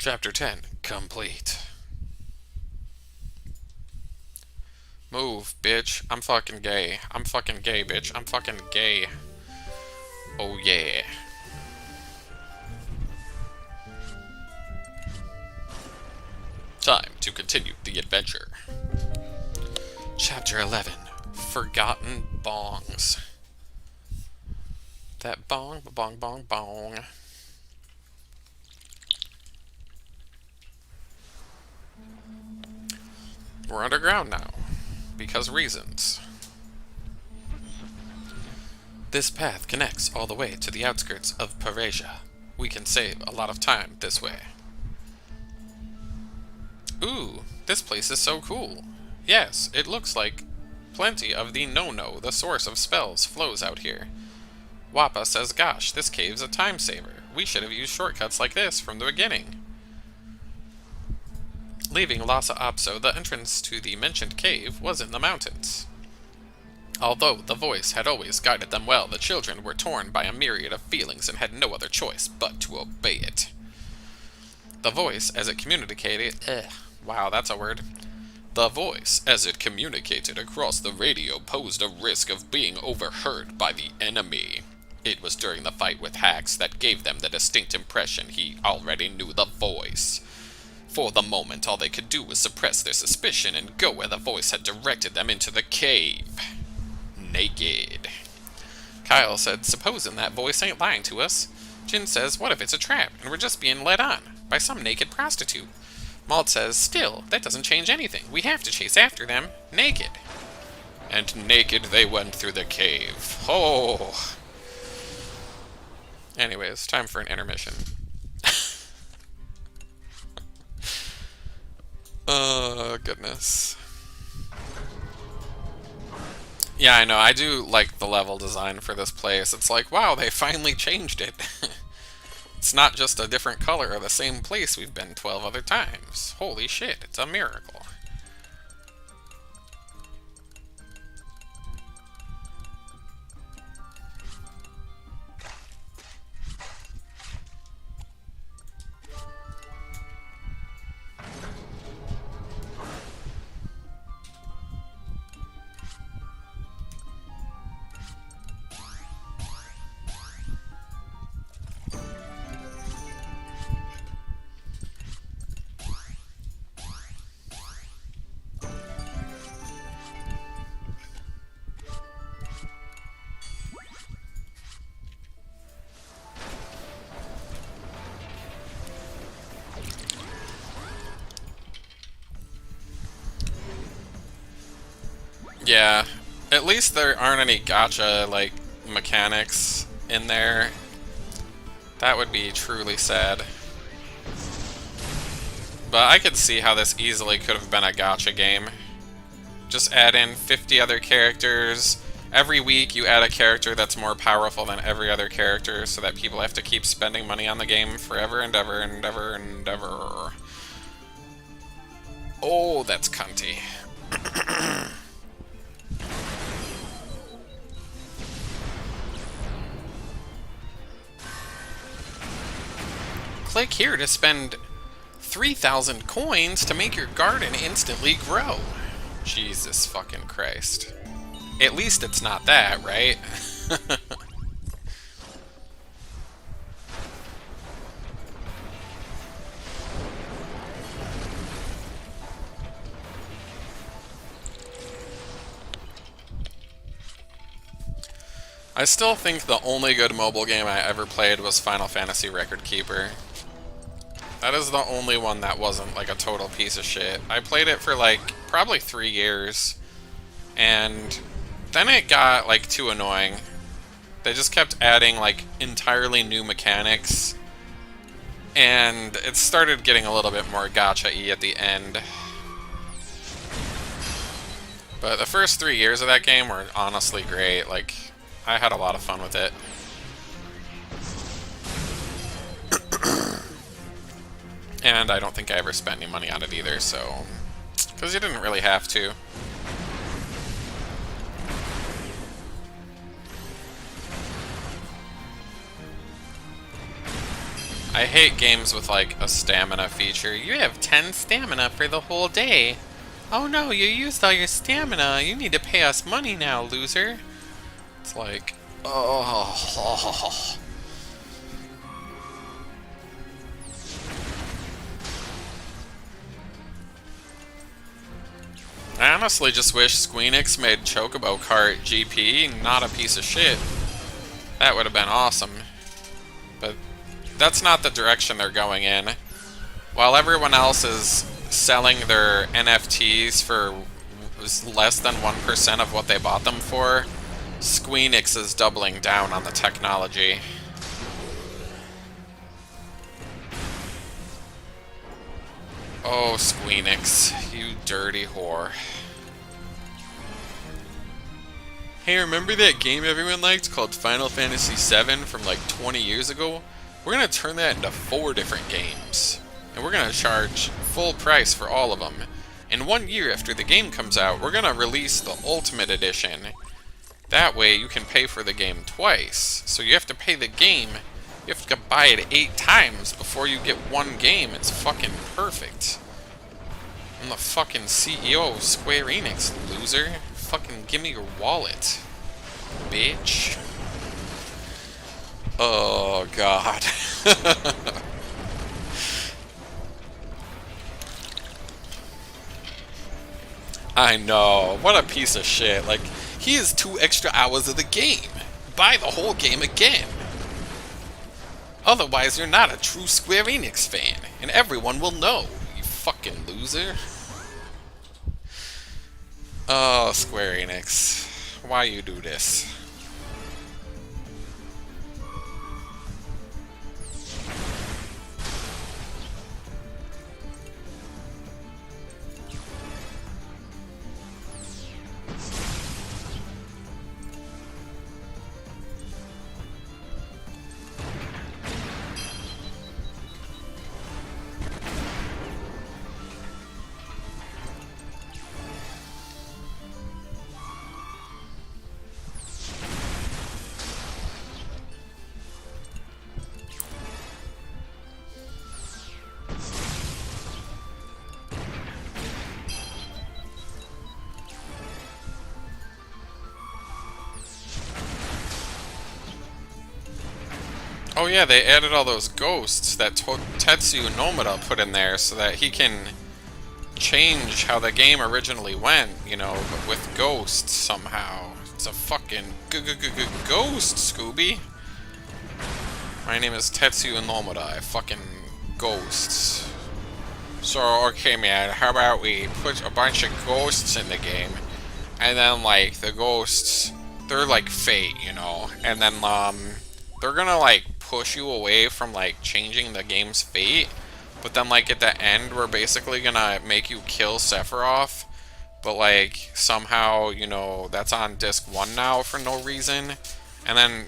Chapter 10, complete. Move, bitch. I'm fucking gay. I'm fucking gay, bitch. I'm fucking gay. Oh yeah. Time to continue the adventure. Chapter 11, Forgotten Bongs. That bong, bong, bong, bong. We're underground now, because reasons. This path connects all the way to the outskirts of Parasia. We can save a lot of time this way. Ooh, this place is so cool. Yes, it looks like plenty of the no-no, the source of spells, flows out here. Wappa says, gosh, this cave's a time saver. We should have used shortcuts like this from the beginning. Leaving Lhasa Apso, the entrance to the mentioned cave was in the mountains. Although the voice had always guided them well, the children were torn by a myriad of feelings and had no other choice but to obey it. The voice, as it communicated... wow, that's a word. The voice, as it communicated across the radio, posed a risk of being overheard by the enemy. It was during the fight with Hax that gave them the distinct impression he already knew the voice. For the moment, all they could do was suppress their suspicion and go where the voice had directed them into the cave. Naked. Kyle said, supposing that voice ain't lying to us. Jin says, what if it's a trap, and we're just being led on by some naked prostitute? Malt says, still, that doesn't change anything. We have to chase after them, naked. And naked they went through the cave. Oh! Anyways, time for an intermission. Oh, goodness. Yeah, I know, I do like the level design for this place. It's like, wow, they finally changed it. It's not just a different color of the same place we've been 12 other times. Holy shit, it's a miracle. Yeah, at least there aren't any gacha, like, mechanics in there. That would be truly sad. But I could see how this easily could have been a gacha game. Just add in 50 other characters. Every week you add a character that's more powerful than every other character so that people have to keep spending money on the game forever and ever and ever and ever. Oh, that's cunty. Click here to spend 3,000 coins to make your garden instantly grow. Jesus fucking Christ. At least it's not that, right? I still think the only good mobile game I ever played was Final Fantasy Record Keeper. That is the only one that wasn't, like, a total piece of shit. I played it for, like, probably 3 years, and then it got, like, too annoying. They just kept adding, like, entirely new mechanics, and it started getting a little bit more gacha-y at the end. But the first 3 years of that game were honestly great. Like, I had a lot of fun with it. And I don't think I ever spent any money on it either, so... because you didn't really have to. I hate games with like a stamina feature. You have 10 stamina for the whole day. Oh no, you used all your stamina. You need to pay us money now, loser. It's like, oh. I honestly just wish Squeenix made Chocobo Kart GP, not a piece of shit. That would have been awesome. But that's not the direction they're going in. While everyone else is selling their NFTs for less than 1% of what they bought them for, Squeenix is doubling down on the technology. Oh, Squeenix, you dirty whore. Hey, remember that game everyone liked called Final Fantasy VII from like 20 years ago? We're gonna turn that into 4 different games. And we're gonna charge full price for all of them. And 1 year after the game comes out, we're gonna release the Ultimate Edition. That way you can pay for the game twice. So you have to pay the game, you have to buy it 8 times before you get 1 game. It's fucking perfect. I'm the fucking CEO of Square Enix, loser. Fucking give me your wallet, bitch. Oh, God. I know. What a piece of shit. Like, he has 2 extra hours of the game. Buy the whole game again. Otherwise, you're not a true Square Enix fan, and everyone will know, you fucking loser. Oh, Square Enix. Why you do this? Oh yeah, they added all those ghosts that Tetsuya Nomura put in there so that he can change how the game originally went, you know, but with ghosts somehow. It's a fucking ghost, Scooby. My name is Tetsuya Nomura, I fucking ghosts. So, okay man, how about we put a bunch of ghosts in the game, and then, like, the ghosts, they're like fate, you know, and then, they're gonna, like, push you away from, like, changing the game's fate, but then, like, at the end, we're basically gonna make you kill Sephiroth, but, like, somehow, you know, that's on disc 1 now for no reason, and then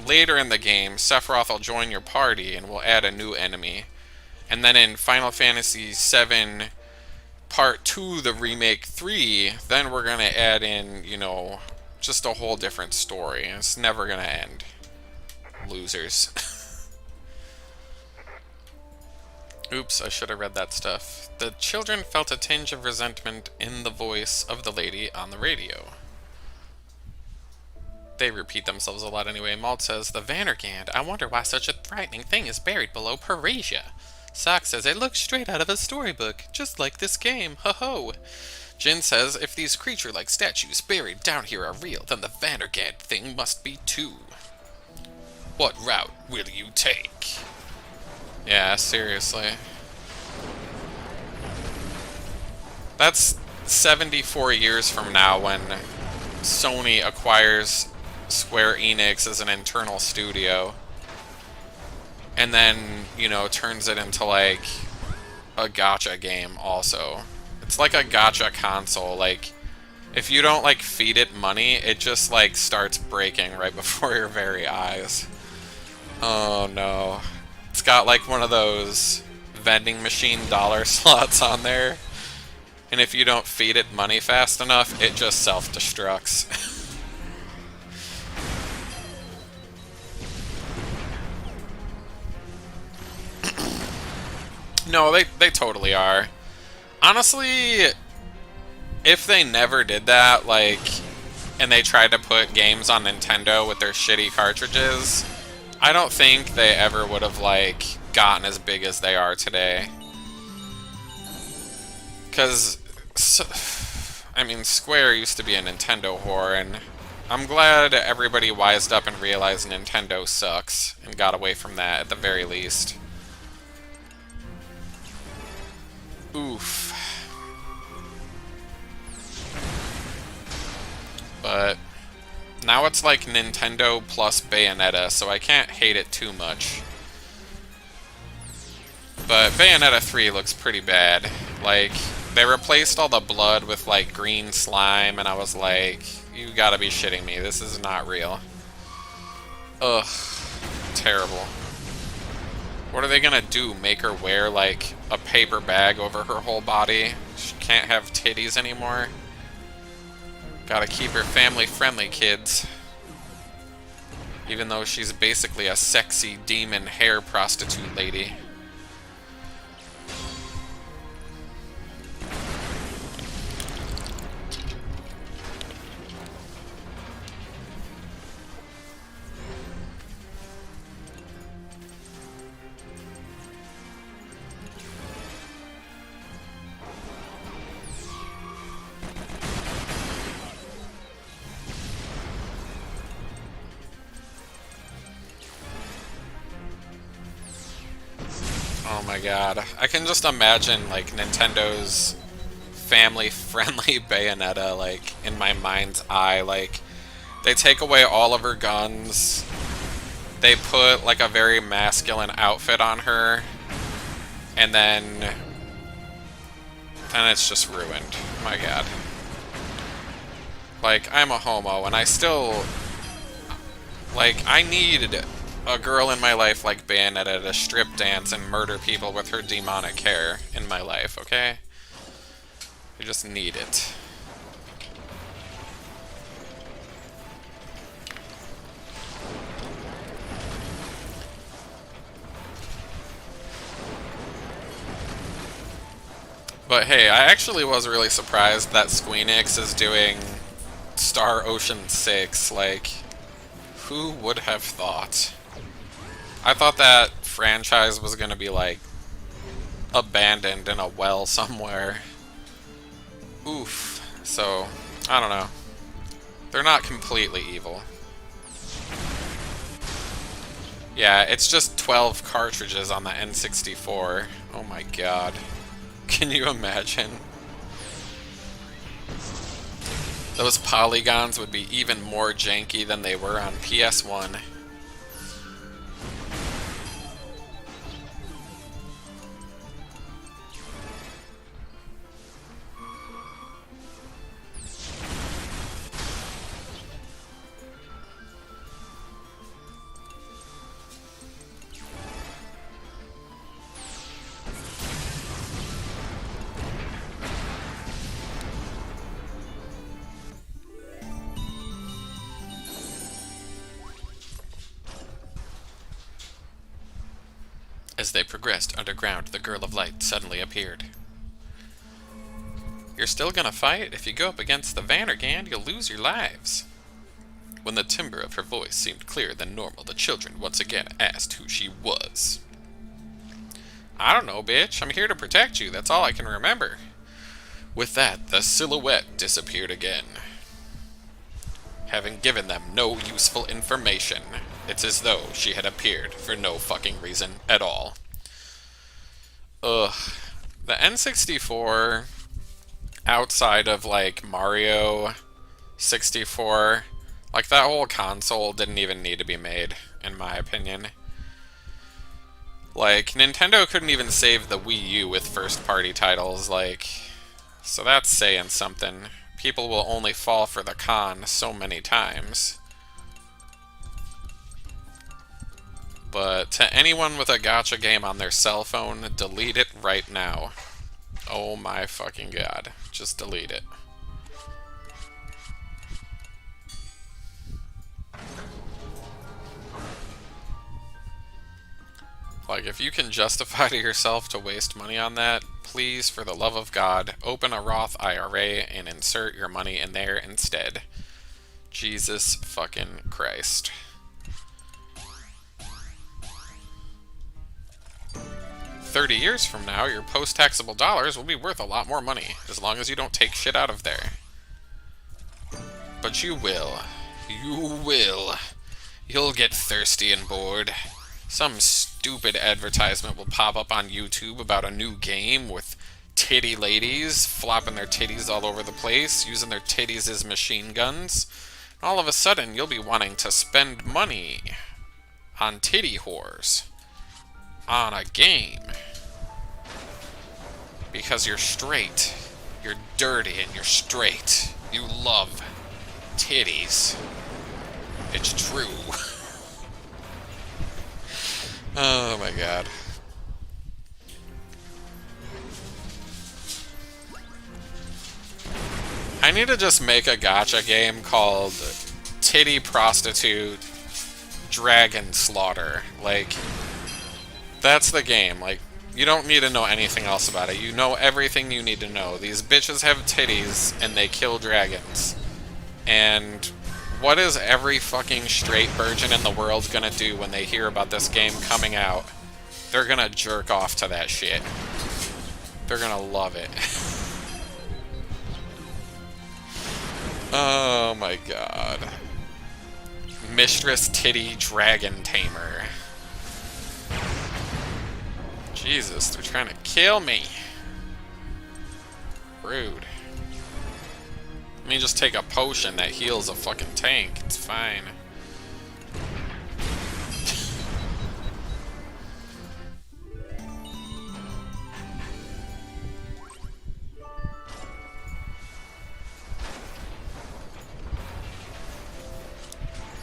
later in the game, Sephiroth will join your party, and we'll add a new enemy, and then in Final Fantasy VII Part 2, the Remake 3, then we're gonna add in, you know, just a whole different story, and it's never gonna end. Losers. Oops, I should have read that stuff. The children felt a tinge of resentment in the voice of the lady on the radio. They repeat themselves a lot anyway. Malt says, the Vandergand, I wonder why such a frightening thing is buried below Parasia. Sock says, it looks straight out of a storybook, just like this game, ho-ho. Jin says, if these creature-like statues buried down here are real, then the Vandergand thing must be too. What route will you take? Yeah, seriously. That's 74 years from now when Sony acquires Square Enix as an internal studio. And then, you know, turns it into, like, a gacha game also. It's like a gacha console. Like, if you don't, like, feed it money, it just, like, starts breaking right before your very eyes. Oh no. It's got like one of those vending machine dollar slots on there. And if you don't feed it money fast enough, it just self-destructs. No, they totally are. Honestly, if they never did that, like, and they tried to put games on Nintendo with their shitty cartridges, I don't think they ever would have, like, gotten as big as they are today. Because, I mean, Square used to be a Nintendo whore, and I'm glad everybody wised up and realized Nintendo sucks and got away from that at the very least. Oof. But now it's like Nintendo plus Bayonetta, so I can't hate it too much. But Bayonetta 3 looks pretty bad. Like, they replaced all the blood with, like, green slime, and I was like, you gotta be shitting me. This is not real. Ugh. Terrible. What are they gonna do? Make her wear, like, a paper bag over her whole body? She can't have titties anymore? Gotta keep her family-friendly, kids. Even though she's basically a sexy demon hair prostitute lady. Oh my god. I can just imagine, like, Nintendo's family-friendly Bayonetta, like, in my mind's eye. Like, they take away all of her guns. They put, like, a very masculine outfit on her. And then it's just ruined. My god. Like, I'm a homo, and I still... Like, I need a girl in my life like Bayonetta to strip dance and murder people with her demonic hair in my life, okay? I just need it. But hey, I actually was really surprised that Squeenix is doing Star Ocean 6. Like, who would have thought? I thought that franchise was gonna be, like, abandoned in a well somewhere. Oof. So, I don't know. They're not completely evil. Yeah, it's just 12 cartridges on the N64. Oh my god. Can you imagine? Those polygons would be even more janky than they were on PS1. As they progressed underground, the Girl of Light suddenly appeared. You're still gonna fight? If you go up against the Vandergand, you'll lose your lives. When the timbre of her voice seemed clearer than normal, the children once again asked who she was. I don't know, bitch. I'm here to protect you. That's all I can remember. With that, the silhouette disappeared again. Having given them no useful information, it's as though she had appeared for no fucking reason at all. Ugh. The N64, outside of, like, Mario 64, like, that whole console didn't even need to be made, in my opinion. Like, Nintendo couldn't even save the Wii U with first-party titles, like, so that's saying something. People will only fall for the con so many times. But to anyone with a gacha game on their cell phone, delete it right now. Oh my fucking god. Just delete it. Like, if you can justify to yourself to waste money on that, please, for the love of God, open a Roth IRA and insert your money in there instead. Jesus fucking Christ. 30 years from now, your post-taxable dollars will be worth a lot more money, as long as you don't take shit out of there. But you will. You will. You'll get thirsty and bored. Some stupid advertisement will pop up on YouTube about a new game with titty ladies flopping their titties all over the place, using their titties as machine guns. All of a sudden, you'll be wanting to spend money on titty whores on a game. Because you're straight. You're dirty and you're straight. You love titties. It's true. Oh my god. I need to just make a gacha game called Titty Prostitute Dragon Slaughter. Like, that's the game. Like, you don't need to know anything else about it. You know everything you need to know. These bitches have titties and they kill dragons. And what is every fucking straight virgin in the world gonna do when they hear about this game coming out? They're gonna jerk off to that shit. They're gonna love it. Oh my god. Mistress Titty Dragon Tamer. Jesus, they're trying to kill me. Rude. Let me just take a potion that heals a fucking tank. It's fine.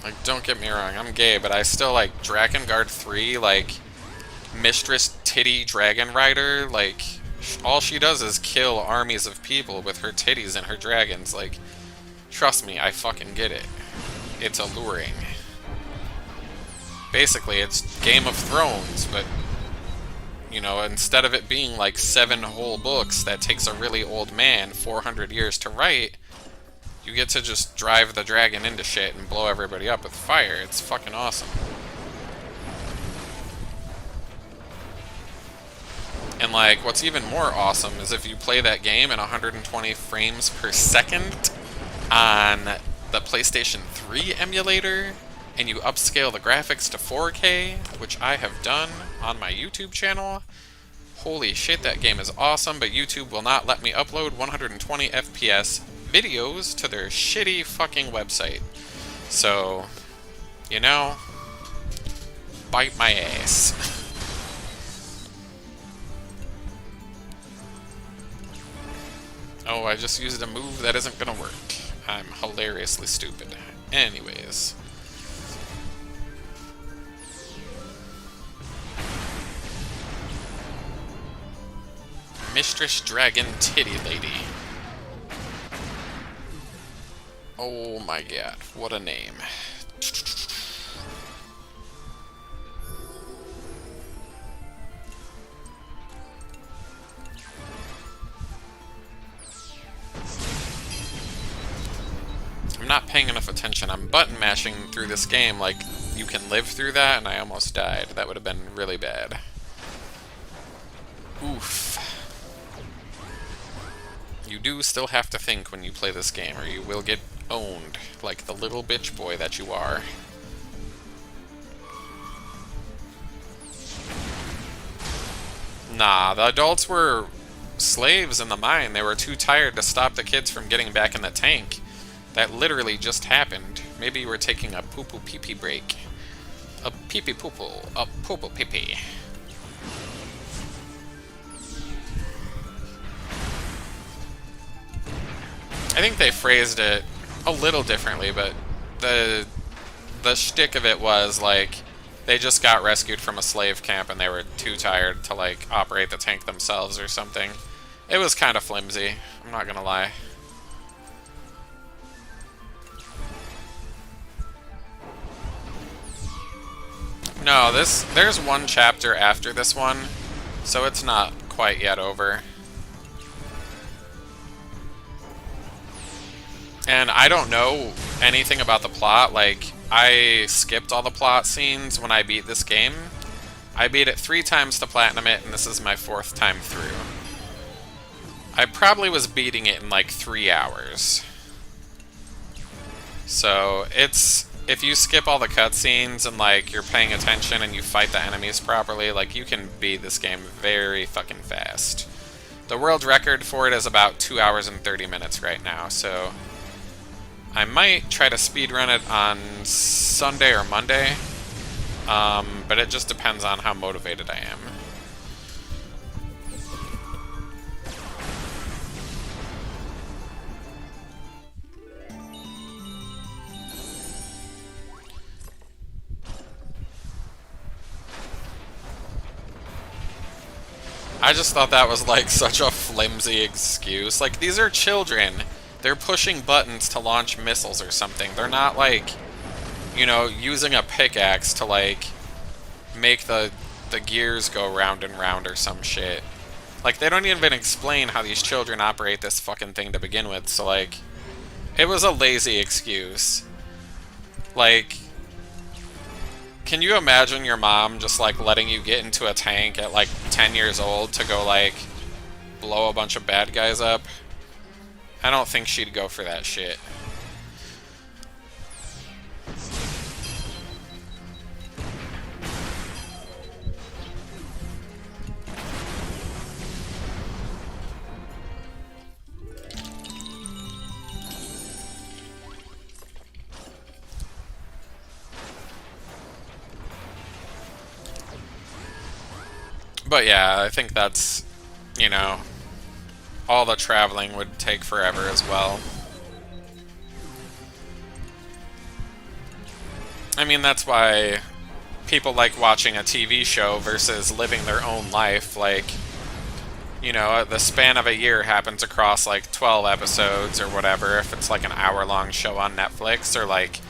Like, don't get me wrong, I'm gay, but I still like Drakengard 3, like, Mistress Titty Dragon Rider, like, all she does is kill armies of people with her titties and her dragons. Like, trust me, I fucking get it. It's alluring. Basically, it's Game of Thrones, but, you know, instead of it being like 7 whole books that takes a really old man 400 years to write, you get to just drive the dragon into shit and blow everybody up with fire. It's fucking awesome. And, like, what's even more awesome is if you play that game in 120 frames per second on the PlayStation 3 emulator, and you upscale the graphics to 4K, which I have done on my YouTube channel. Holy shit, that game is awesome, but YouTube will not let me upload 120 FPS videos to their shitty fucking website. So, you know, bite my ass. Oh, I just used a move that isn't gonna work. I'm hilariously stupid. Anyways. Mistress Dragon Titty Lady. Oh my god, what a name. I'm not paying enough attention. I'm button mashing through this game like you can live through that, and I almost died. That would have been really bad. Oof. You do still have to think when you play this game, or you will get owned like the little bitch boy that you are. Nah, the adults were slaves in the mine. They were too tired to stop the kids from getting back in the tank. That literally just happened. Maybe you were taking a poo-poo pee-pee break. A pee-pee poo-poo. A poo-poo pee-pee. I think they phrased it a little differently, but the shtick of it was, like, they just got rescued from a slave camp and they were too tired to, like, operate the tank themselves or something. It was kind of flimsy, I'm not gonna lie. No, there's one chapter after this one, so it's not quite yet over. And I don't know anything about the plot. Like, I skipped all the plot scenes when I beat this game. I beat it 3 times to platinum it, and this is my 4th time through. I probably was beating it in like 3 hours. So, if you skip all the cutscenes and like you're paying attention and you fight the enemies properly, like you can beat this game very fucking fast. The world record for it is about 2 hours and 30 minutes right now, so I might try to speedrun it on Sunday or Monday, but it just depends on how motivated I am. I just thought that was like such a flimsy excuse. Like, these are children. They're pushing buttons to launch missiles or something. They're not like, you know, using a pickaxe to like make the gears go round and round or some shit. Like, they don't even explain how these children operate this fucking thing to begin with, so like, it was a lazy excuse. Like, can you imagine your mom just like letting you get into a tank at like 10 years old to go like blow a bunch of bad guys up? I don't think she'd go for that shit. But yeah, I think that's, you know, all the traveling would take forever as well. I mean, that's why people like watching a TV show versus living their own life. Like, you know, the span of a year happens across like 12 episodes or whatever, if it's like an hour-long show on Netflix, or like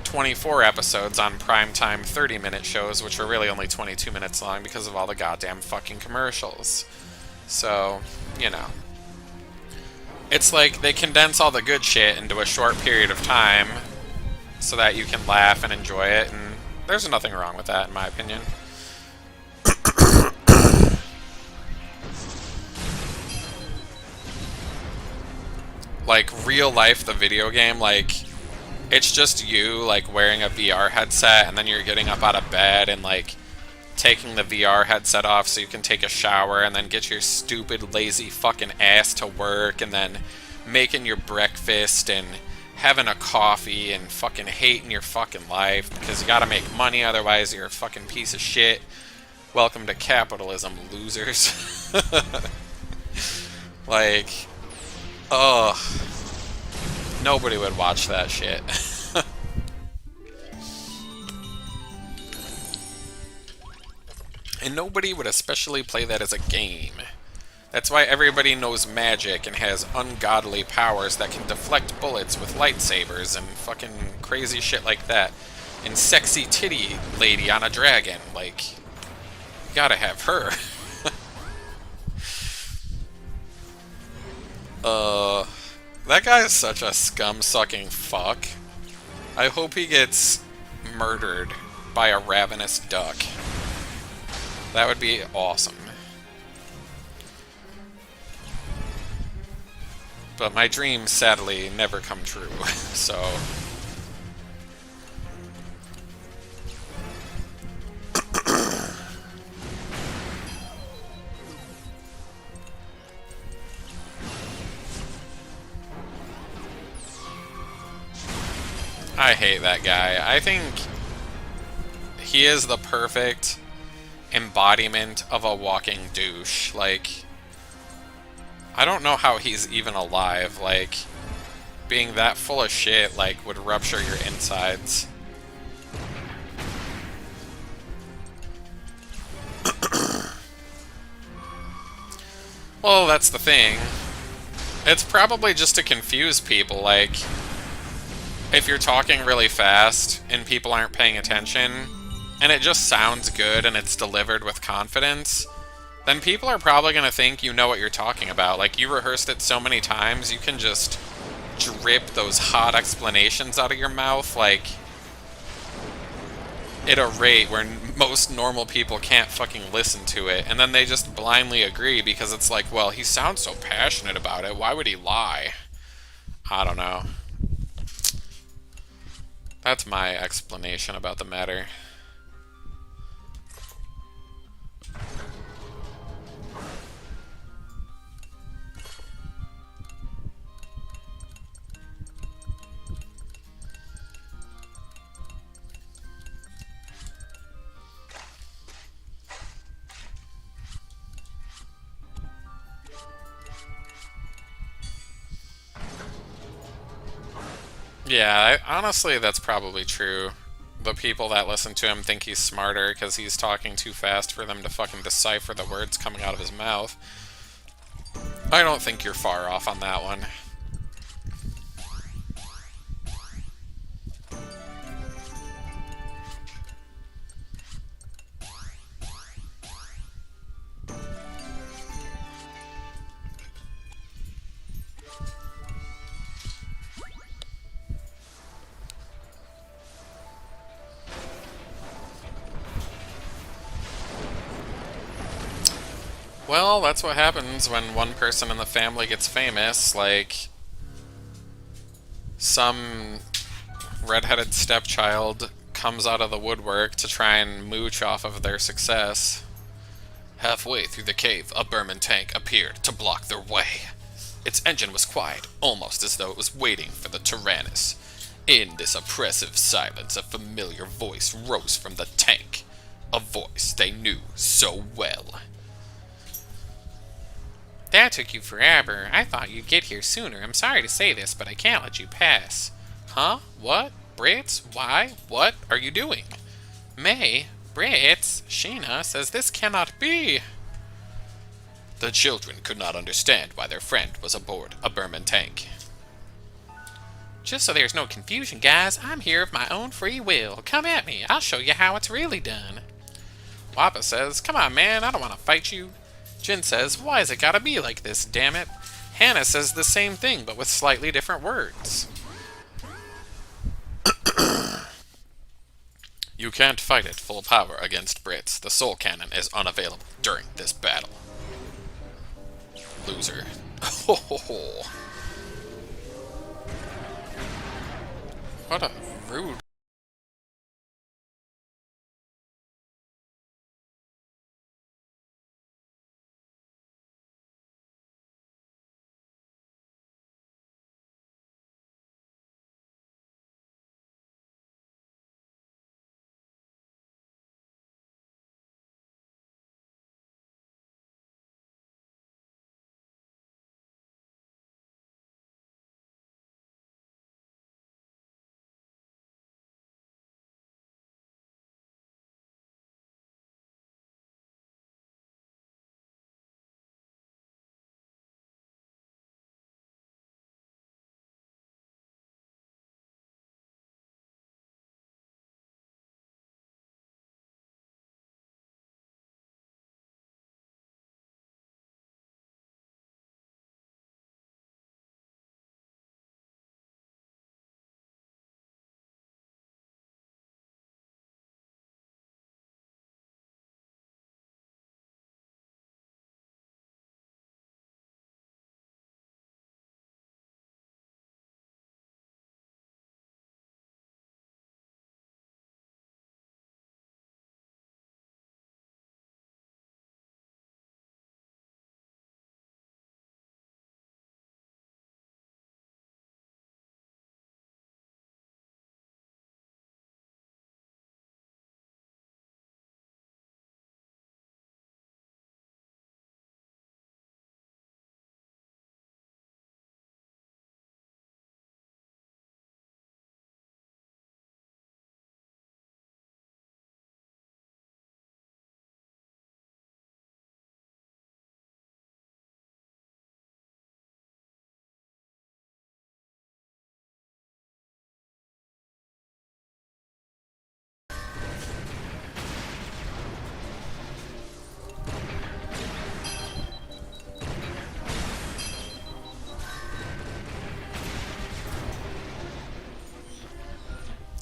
24 episodes on primetime 30-minute shows, which are really only 22 minutes long because of all the goddamn fucking commercials. So, you know. It's like they condense all the good shit into a short period of time so that you can laugh and enjoy it, and there's nothing wrong with that, in my opinion. Like, real life, the video game, like, it's just you, like, wearing a VR headset, and then you're getting up out of bed and, like, taking the VR headset off so you can take a shower, and then get your stupid, lazy fucking ass to work, and then making your breakfast, and having a coffee, and fucking hating your fucking life, because you gotta make money, otherwise you're a fucking piece of shit. Welcome to capitalism, losers. Like, ugh. Nobody would watch that shit. And nobody would especially play that as a game. That's why everybody knows magic and has ungodly powers that can deflect bullets with lightsabers and fucking crazy shit like that. And sexy titty lady on a dragon. Like, you gotta have her. That guy is such a scum-sucking fuck. I hope he gets murdered by a ravenous duck. That would be awesome. But my dreams, sadly, never come true, so... I hate that guy. I think he is the perfect embodiment of a walking douche. Like, I don't know how he's even alive. Like, being that full of shit, like, would rupture your insides. Well, that's the thing. It's probably just to confuse people, like... If you're talking really fast and people aren't paying attention, and it just sounds good and it's delivered with confidence, then people are probably going to think you know what you're talking about. Like, you rehearsed it so many times, you can just drip those hot explanations out of your mouth, like, at a rate where most normal people can't fucking listen to it, and then they just blindly agree because it's like, well, he sounds so passionate about it, why would he lie? I don't know. That's my explanation about the matter. Yeah, honestly, that's probably true. The people that listen to him think he's smarter because he's talking too fast for them to fucking decipher the words coming out of his mouth. I don't think you're far off on that one. Well, that's what happens when one person in the family gets famous, like some redheaded stepchild comes out of the woodwork to try and mooch off of their success. Halfway through the cave, a Berman tank appeared to block their way. Its engine was quiet, almost as though it was waiting for the Tyrannus. In this oppressive silence, a familiar voice rose from the tank. A voice they knew so well. That took you forever. I thought you'd get here sooner. I'm sorry to say this, but I can't let you pass. Huh? What? Brits? Why? What are you doing? May? Brits? Sheena says this cannot be. The children could not understand why their friend was aboard a Berman tank. Just so there's no confusion, guys, I'm here of my own free will. Come at me. I'll show you how it's really done. Wappa says, come on, man, I don't want to fight you. Jin says, why has it gotta be like this, damn it? Hannah says the same thing, but with slightly different words. You can't fight it full power against Brits. The soul cannon is unavailable during this battle. Loser. Ho ho ho. What a rude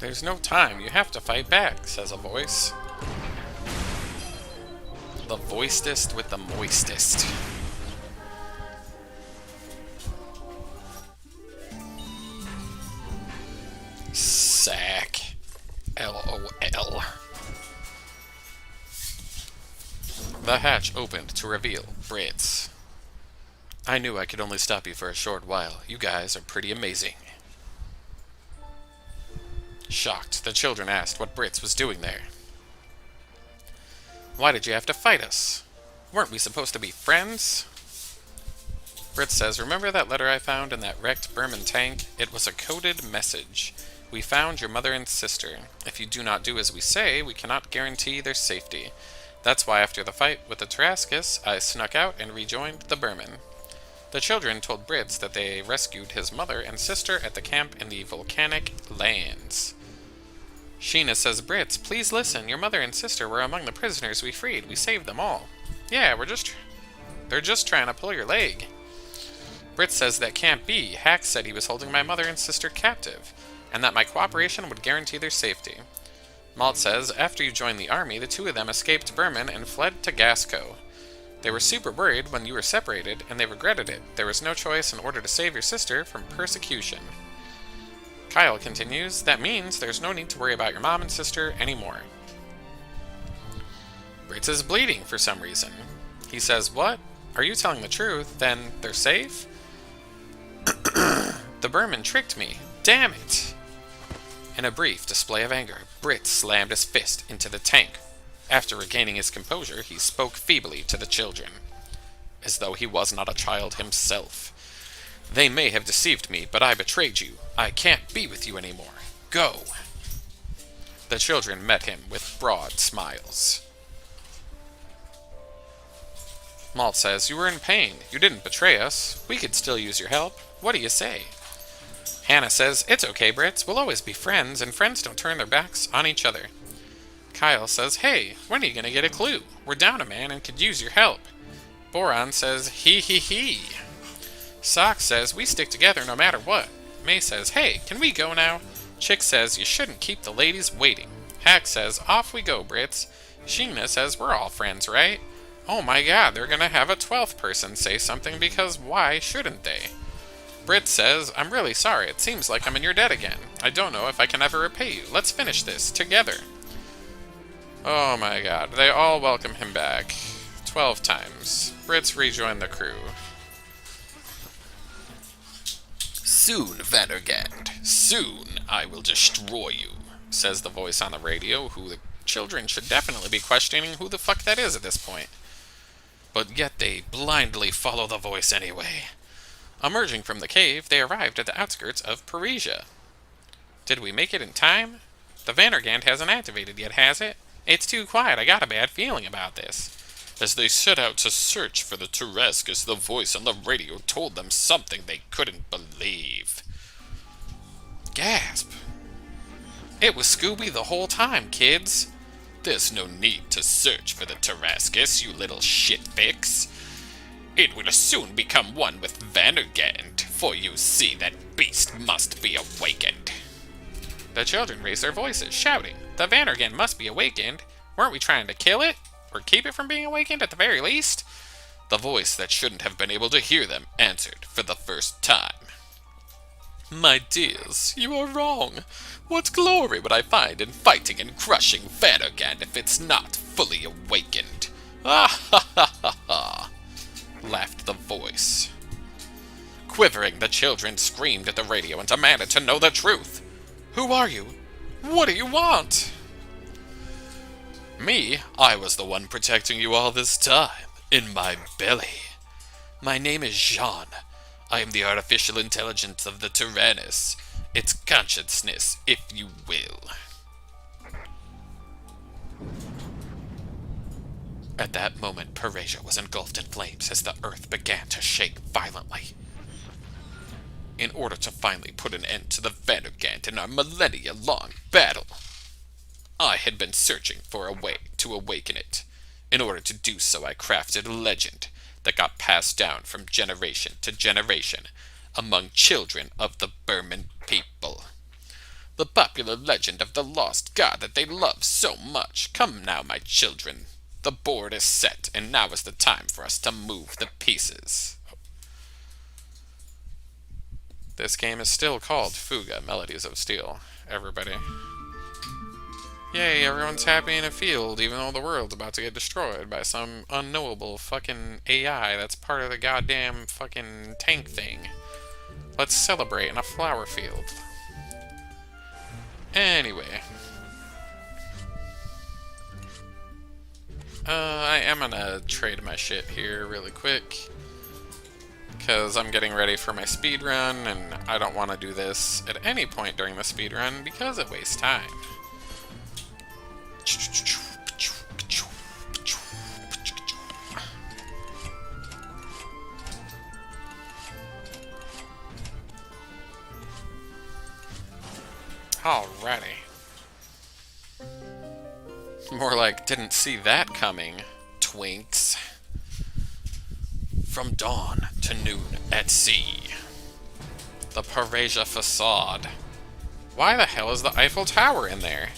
There's no time, you have to fight back, says a voice. The voicedest with the moistest. Sack. LOL. The hatch opened to reveal Brits. I knew I could only stop you for a short while. You guys are pretty amazing. Shocked, the children asked what Brits was doing there. Why did you have to fight us? Weren't we supposed to be friends? Brits says, remember that letter I found in that wrecked Berman tank? It was a coded message. We found your mother and sister. If you do not do as we say, we cannot guarantee their safety. That's why after the fight with the Tarascus, I snuck out and rejoined the Berman. The children told Brits that they rescued his mother and sister at the camp in the volcanic lands. Sheena says, Brits, please listen. Your mother and sister were among the prisoners we freed. We saved them all. Yeah, they're just trying to pull your leg. Brits says that can't be. Hack said he was holding my mother and sister captive, and that my cooperation would guarantee their safety. Malt says, after you joined the army, the two of them escaped Berman and fled to Gasco. They were super worried when you were separated, and they regretted it. There was no choice in order to save your sister from persecution. Kyle continues, that means there's no need to worry about your mom and sister anymore. Brits is bleeding for some reason. He says, what? Are you telling the truth? Then they're safe? The Berman tricked me. Damn it! In a brief display of anger, Brit slammed his fist into the tank. After regaining his composure, he spoke feebly to the children, as though he was not a child himself. They may have deceived me, but I betrayed you. I can't be with you anymore. Go! The children met him with broad smiles. Malt says, you were in pain. You didn't betray us. We could still use your help. What do you say? Hannah says, it's okay, Brits. We'll always be friends, and friends don't turn their backs on each other. Kyle says, hey, when are you going to get a clue? We're down a man and could use your help. Boron says, hee hee hee. Sock says, we stick together no matter what. May says, hey, can we go now? Chick says, you shouldn't keep the ladies waiting. Hack says, off we go, Brits. Sheena says, we're all friends, right? Oh my god, they're going to have a 12th person say something because why shouldn't they? Brit says, I'm really sorry. It seems like I'm in your debt again. I don't know if I can ever repay you. Let's finish this together. Oh my god. They all welcome him back. 12 times. Brits rejoin the crew. Soon, Vandergand. Soon I will destroy you, says the voice on the radio, who the children should definitely be questioning who the fuck that is at this point. But yet they blindly follow the voice anyway. Emerging from the cave, they arrived at the outskirts of Parisia. Did we make it in time? The Vandergand hasn't activated yet, has it? It's too quiet. I got a bad feeling about this. As they set out to search for the Tarascus, the voice on the radio told them something they couldn't believe. Gasp. It was Scooby the whole time, kids. There's no need to search for the Tarascus, you little shitfix. It will soon become one with Vandergand, for you see that beast must be awakened. The children raised their voices, shouting, the Vandergand must be awakened. Weren't we trying to kill it? Or keep it from being awakened at the very least? The voice that shouldn't have been able to hear them answered for the first time. My dears, you are wrong. What glory would I find in fighting and crushing Vandergand if it's not fully awakened? Ah ha ha ha ha! Laughed the voice. Quivering, the children screamed at the radio and demanded to know the truth. Who are you? What do you want? Me? I was the one protecting you all this time, in my belly. My name is Jean. I am the artificial intelligence of the Tyrannus, its consciousness, if you will. At that moment, Parisia was engulfed in flames as the earth began to shake violently. In order to finally put an end to the Vandergand in our millennia-long battle, I had been searching for a way to awaken it. In order to do so, I crafted a legend that got passed down from generation to generation among children of the Burman people. The popular legend of the lost god that they love so much. Come now, my children. The board is set, and now is the time for us to move the pieces. This game is still called Fuga, Melodies of Steel. Everybody. Yay, everyone's happy in a field, even though the world's about to get destroyed by some unknowable fucking AI that's part of the goddamn fucking tank thing. Let's celebrate in a flower field. Anyway. I am gonna trade my shit here really quick. Because I'm getting ready for my speedrun, and I don't want to do this at any point during the speedrun because it wastes time. Alrighty. More like, didn't see that coming, twinks. From dawn to noon at sea. The Parisia facade. Why the hell is the Eiffel Tower in there?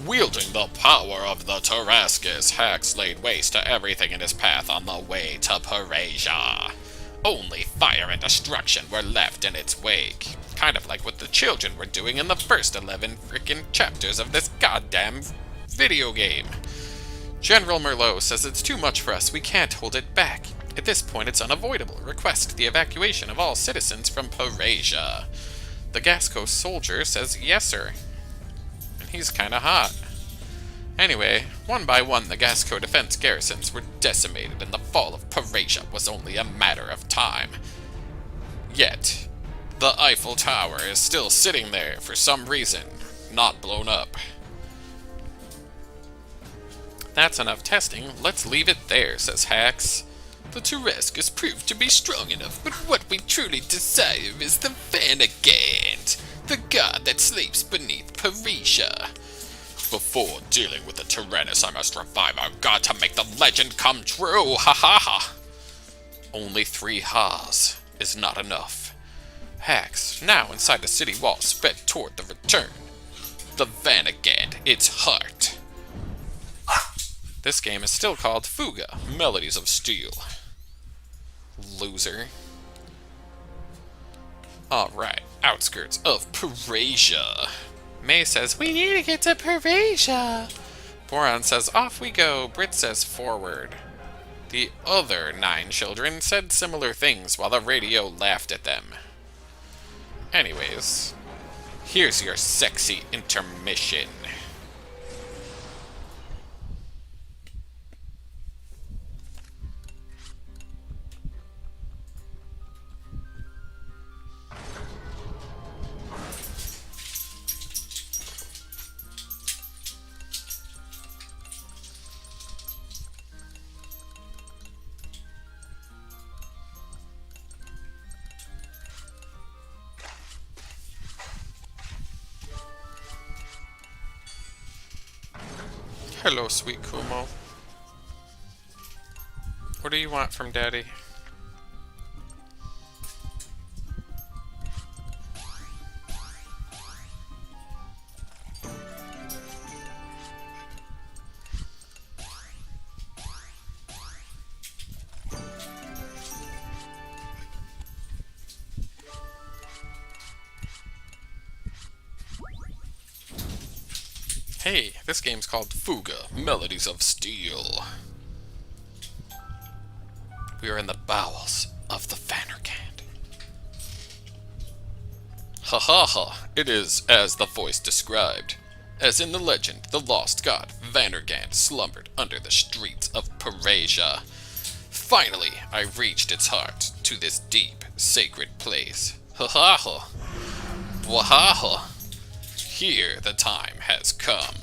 Wielding the power of the Tarascus, Hax laid waste to everything in his path on the way to Parisia. Only fire and destruction were left in its wake. Kind of like what the children were doing in the first 11 frickin' chapters of this goddamn video game. General Merlot says it's too much for us, we can't hold it back. At this point, it's unavoidable. Request the evacuation of all citizens from Parisia. The Gasco soldier says yes, sir. And he's kinda hot. Anyway, one by one, the Gasco defense garrisons were decimated, and the fall of Parisia was only a matter of time. Yet, the Eiffel Tower is still sitting there for some reason, not blown up. That's enough testing. Let's leave it there, says Hax. The Tarascus proved to be strong enough, but what we truly desire is the Vanagant, the god that sleeps beneath Parisia. Before dealing with the Tyrannus, I must revive our god to make the legend come true, ha ha ha! Only 3 ha's is not enough. Hax, now inside the city wall, sped toward the return. The Vanagant, its heart. This game is still called Fuga, Melodies of Steel. Loser. Alright, outskirts of Parisia. May says, we need to get to Parisia. Boron says, off we go. Brit says, forward. The other 9 children said similar things while the radio laughed at them. Anyways, here's your sexy intermission. Hello, sweet Kumo. What do you want from Daddy? Hey, this game's called Fuga, Melodies of Steel. We are in the bowels of the Vanagant. Ha ha ha, it is as the voice described. As in the legend, the lost god Vanagant slumbered under the streets of Parisia. Finally, I reached its heart, to this deep, sacred place. Ha ha ha. Wahaha. Here the time has come.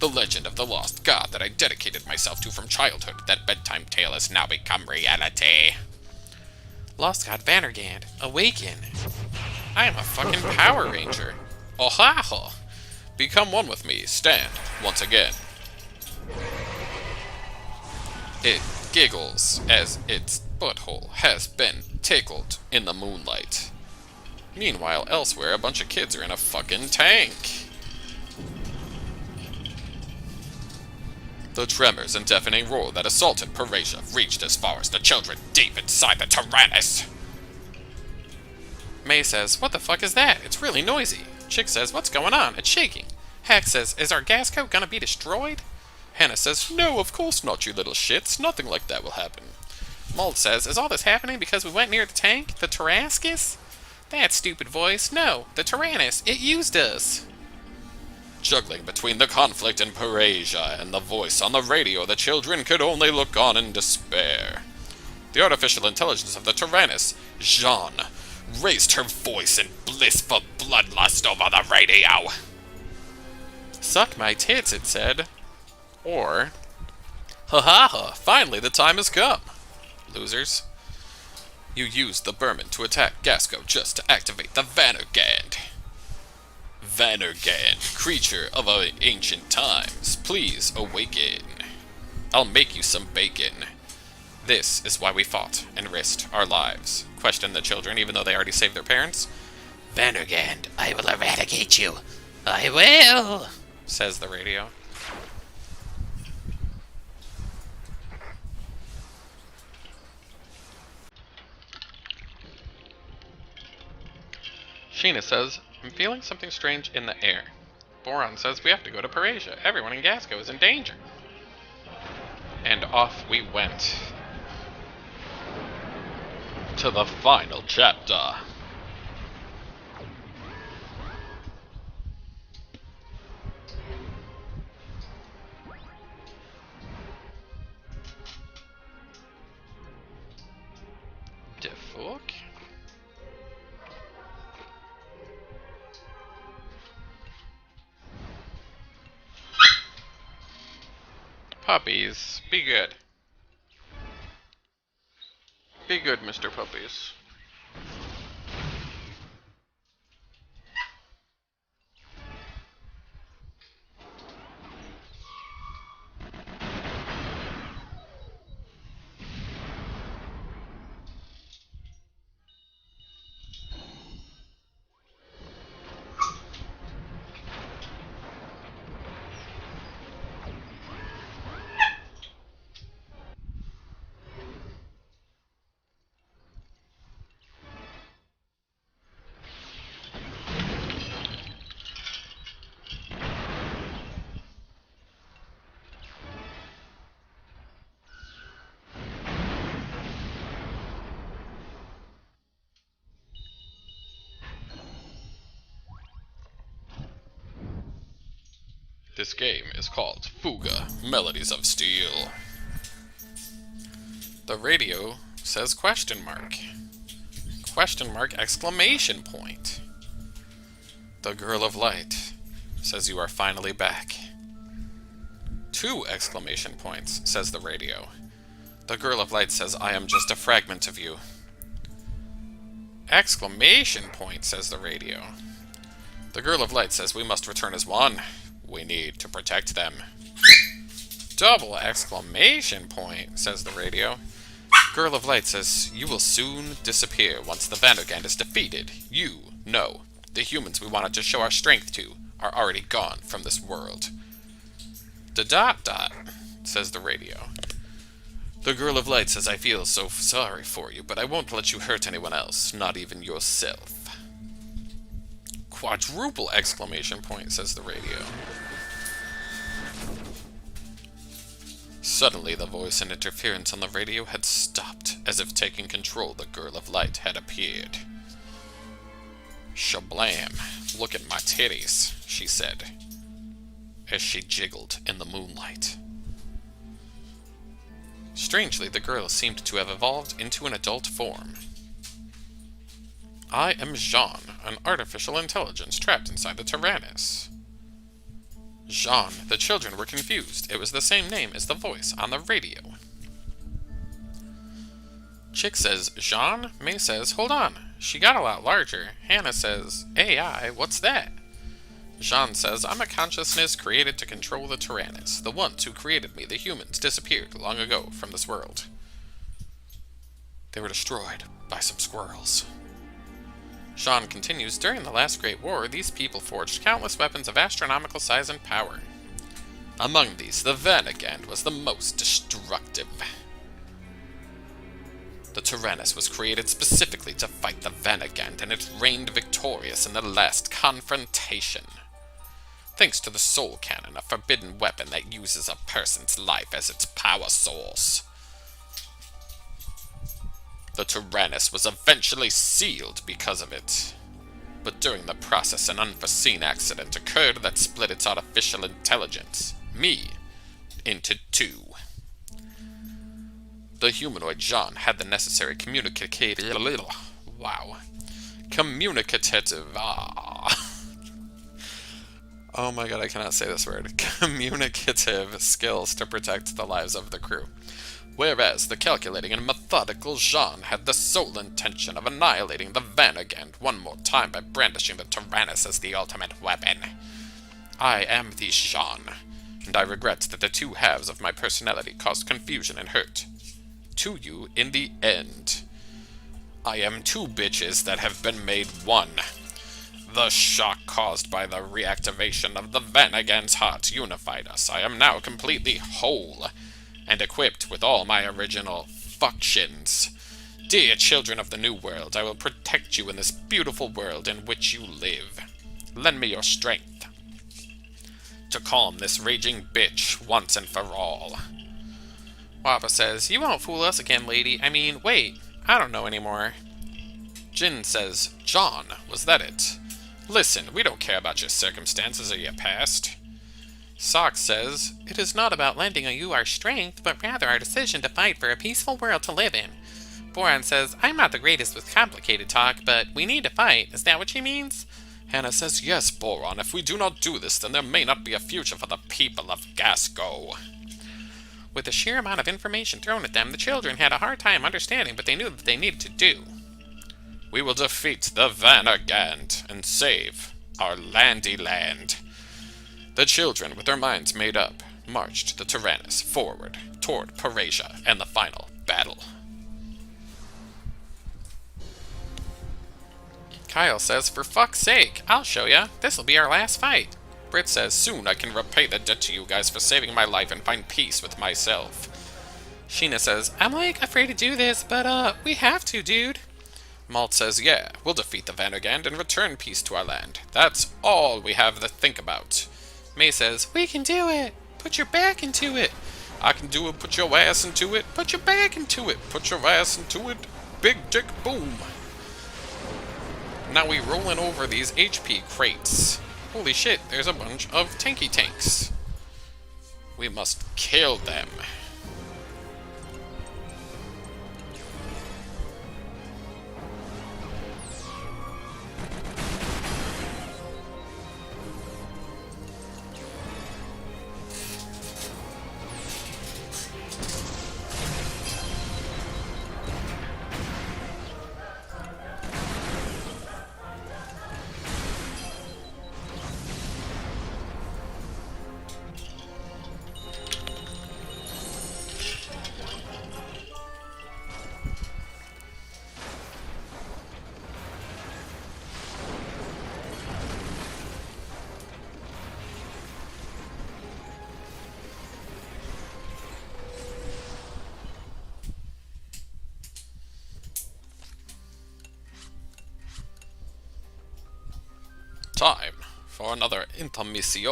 The legend of the lost god that I dedicated myself to from childhood, that bedtime tale has now become reality. Lost god Vanagant, awaken. I am a fucking Power Ranger. Ohaha. Become one with me, stand, once again. It giggles as its butthole has been tickled in the moonlight. Meanwhile, elsewhere, a bunch of kids are in a fucking tank. The tremors and deafening roar that assaulted Parasia reached as far as the children deep inside the Tyrannus. May says, "What the fuck is that? It's really noisy." Chick says, "What's going on? It's shaking." Hack says, "Is our gas coat gonna be destroyed?" Hannah says, "No, of course not, you little shits. Nothing like that will happen." Mold says, "Is all this happening because we went near the tank? The Tarascus?" That stupid voice. "No, the Tyrannus. It used us." Juggling between the conflict in Parasia and the voice on the radio, the children could only look on in despair. The artificial intelligence of the Tyrannus, Jeanne, raised her voice in blissful bloodlust over the radio. "Suck my tits," it said. Or, "Ha ha ha, finally the time has come. Losers. You used the Burman to attack Gasco just to activate the Vannergand. Vannergand, creature of ancient times, please awaken. I'll make you some bacon. This is why we fought and risked our lives," questioned the children, even though they already saved their parents. "Vannergand, I will eradicate you. I will," says the radio. Sheena says, "I'm feeling something strange in the air." Boron says, "We have to go to Parasia. Everyone in Gasco is in danger." And off we went to the final chapter. The fuck? Puppies, be good. Be good, Mr. Puppies. This game is called Fuga, Melodies of Steel. The radio says question mark. Question mark exclamation point. The Girl of Light says you are finally back. 2 exclamation points, says the radio. The Girl of Light says I am just a fragment of you. Exclamation point, says the radio. The Girl of Light says we must return as one. We need to protect them. Double exclamation point, says the radio. Girl of Light says you will soon disappear once the Vandergand is defeated. You, no, the humans we wanted to show our strength to are already gone from this world. Dot, says the radio. The Girl of Light says I feel so sorry for you, but I won't let you hurt anyone else, not even yourself. Quadruple exclamation point, says the radio. Suddenly, the voice and interference on the radio had stopped, as if taking control. The Girl of Light had appeared. "Shablam, look at my titties," she said, as she jiggled in the moonlight. Strangely, the girl seemed to have evolved into an adult form. I am Jeanne, an artificial intelligence trapped inside the Tyrannus. Jeanne, the children were confused. It was the same name as the voice on the radio. Chick says, "Jeanne?" May says, "Hold on. She got a lot larger." Hannah says, "AI, what's that?" Jeanne says, "I'm a consciousness created to control the Tyrannus. The ones who created me, the humans, disappeared long ago from this world. They were destroyed by some squirrels. Jean continues, during the last Great War, these people forged countless weapons of astronomical size and power. Among these, the Vanagand was the most destructive. The Tyrannus was created specifically to fight the Vanagand, and it reigned victorious in the last confrontation. Thanks to the Soul Cannon, a forbidden weapon that uses a person's life as its power source. The Tyrannus was eventually sealed because of it. But during the process, an unforeseen accident occurred that split its artificial intelligence, me, into two. The humanoid Jean had the necessary communicative. Oh my god, I cannot say this word. Communicative skills to protect the lives of the crew. Whereas the calculating and methodical Jean had the sole intention of annihilating the Vanagand one more time by brandishing the Tyrannus as the ultimate weapon. I am the Jean, and I regret that the two halves of my personality caused confusion and hurt to you in the end. I am two bitches that have been made one. The shock caused by the reactivation of the Vanagand's heart unified us. I am now completely whole, and equipped with all my original functions. Dear children of the New World, I will protect you in this beautiful world in which you live. Lend me your strength to calm this raging bitch once and for all. Wappa says, you won't fool us again, lady. I mean, wait, I don't know anymore. Jin says, John, was that it? Listen, we don't care about your circumstances or your past. Sock says, it is not about lending you our strength, but rather our decision to fight for a peaceful world to live in. Boron says, I'm not the greatest with complicated talk, but we need to fight. Is that what she means? Hannah says, yes, Boron, if we do not do this, then there may not be a future for the people of Gasco. With the sheer amount of information thrown at them, the children had a hard time understanding what they knew that they needed to do. We will defeat the Vanagand and save our landy land. The children, with their minds made up, marched the Tyrannus forward toward Parasia and the final battle. Kyle says, for fuck's sake, I'll show ya. This'll be our last fight. Britt says, soon I can repay the debt to you guys for saving my life and find peace with myself. Sheena says, I'm afraid to do this, but we have to, dude. Malt says, yeah, we'll defeat the Vanagand and return peace to our land. That's all we have to think about. May says, we can do it. Put your back into it. I can do it. Put your ass into it. Put your back into it. Put your ass into it. Big dick boom. Now we rolling over these HP crates. Holy shit, there's a bunch of tanky tanks. We must kill them. Time for another intermission.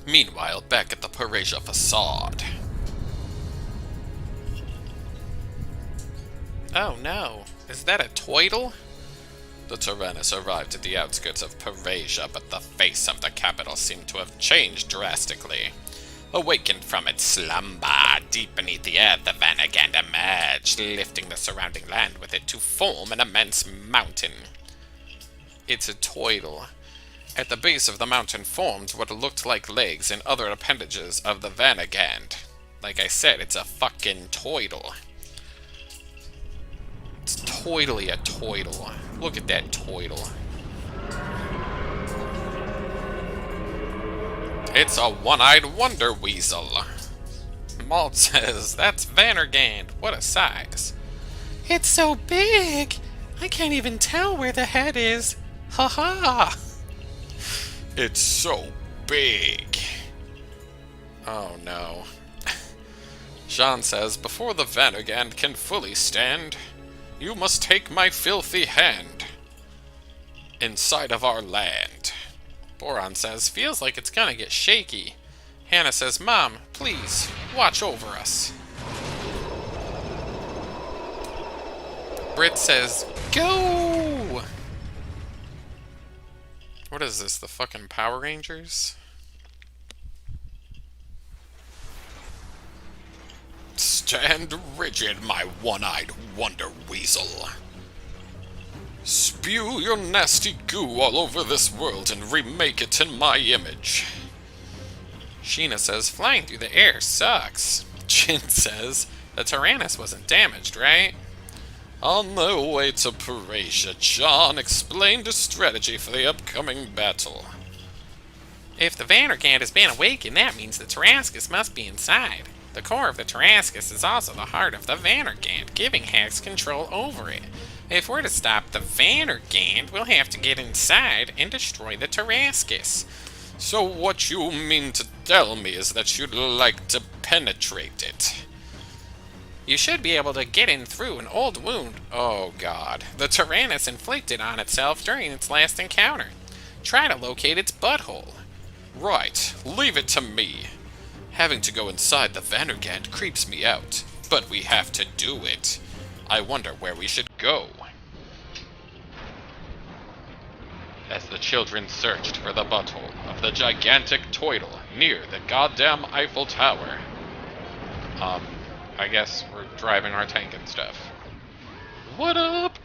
Meanwhile, back at the Parasia facade. Oh no, is that a Toidle? The Tyrannus arrived at the outskirts of Parasia, but the face of the capital seemed to have changed drastically. Awakened from its slumber, deep beneath the earth, the Vanagand emerged, lifting the surrounding land with it to form an immense mountain. It's a Toidle. At the base of the mountain formed what looked like legs and other appendages of the Vanagand. Like I said, it's a fucking toidle. It's totally a toidle. Look at that toidle. It's a one-eyed wonder weasel. Malt says, that's Vanagand. What a size. It's so big, I can't even tell where the head is. Ha ha! It's so big. Oh no. Jean says, before the Vanagand can fully stand, you must take my filthy hand inside of our land. Boron says, feels like it's gonna get shaky. Hannah says, Mom, please, watch over us. Britt says, go! What is this, the fucking Power Rangers? Stand rigid, my one-eyed wonder weasel. Spew your nasty goo all over this world and remake it in my image. Sheena says, flying through the air sucks. Jin says, the Tyrannus wasn't damaged, right? On their way to Parasia, John explained a strategy for the upcoming battle. If the Vanagand has been awakened, that means the Tarrascus must be inside. The core of the Tarrascus is also the heart of the Vanagand, giving Hex control over it. If we're to stop the Vanagand, we'll have to get inside and destroy the Tarrascus. So what you mean to tell me is that you'd like to penetrate it? You should be able to get in through an old wound. Oh god. The Tyrannus inflicted on itself during its last encounter. Try to locate its butthole. Right. Leave it to me. Having to go inside the Vanagand creeps me out. But we have to do it. I wonder where we should go. As the children searched for the butthole of the gigantic toidle near the goddamn Eiffel Tower. I guess we're driving our tank and stuff. What up?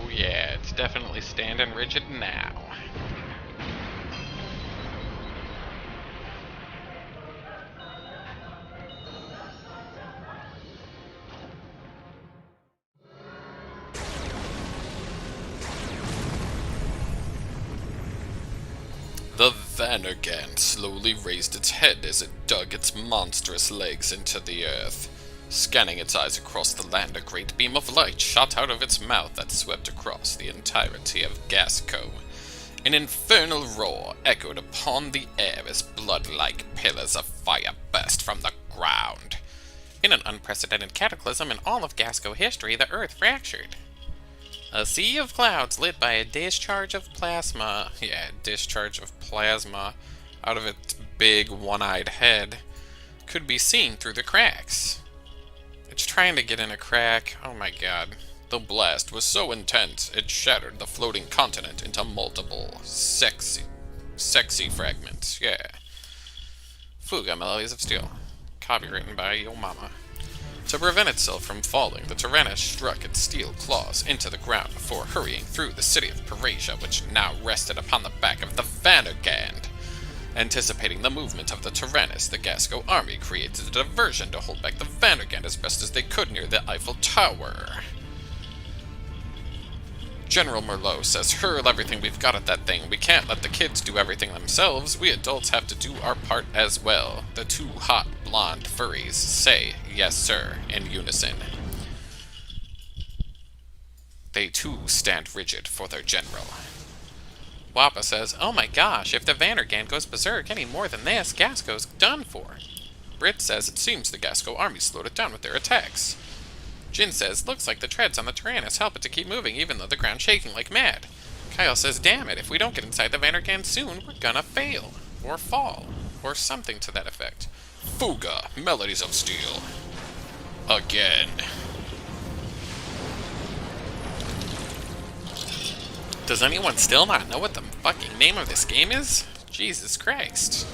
Oh yeah, it's definitely standing rigid now. The Vannergan slowly raised its head as it dug its monstrous legs into the earth. Scanning its eyes across the land, a great beam of light shot out of its mouth that swept across the entirety of Gasco. An infernal roar echoed upon the air as blood-like pillars of fire burst from the ground. In an unprecedented cataclysm in all of Gasco history, the earth fractured. A sea of clouds lit by a discharge of plasma. Yeah, discharge of plasma out of its big one-eyed head could be seen through the cracks. It's trying to get in a crack. Oh my god. The blast was so intense, it shattered the floating continent into multiple sexy fragments. Yeah. Fuga, Melodies of Steel. Copywritten by Yo Mama. To prevent itself from falling, the Tyrannus struck its steel claws into the ground before hurrying through the city of Parasia, which now rested upon the back of the Vannergand. Anticipating the movement of the Tyrannus, the Gasco army created a diversion to hold back the Vannergand as best as they could near the Eiffel Tower. General Merlot says, "Hurl everything we've got at that thing. We can't let the kids do everything themselves. We adults have to do our part as well." The two hot, blonde furries say, "Yes, sir," in unison. They too stand rigid for their general. Wappa says, "Oh my gosh, if the Vannergan goes berserk any more than this, Gasco's done for." Brit says it seems the Gasco army slowed it down with their attacks. Jin says, "Looks like the treads on the Tyrannus help it to keep moving even though the ground's shaking like mad." Kyle says, "Damn it, if we don't get inside the Vannergan soon, we're gonna fail. Or fall. Or something to that effect." Fuga, Melodies of Steel. Again. Does anyone still not know what the fucking name of this game is? Jesus Christ.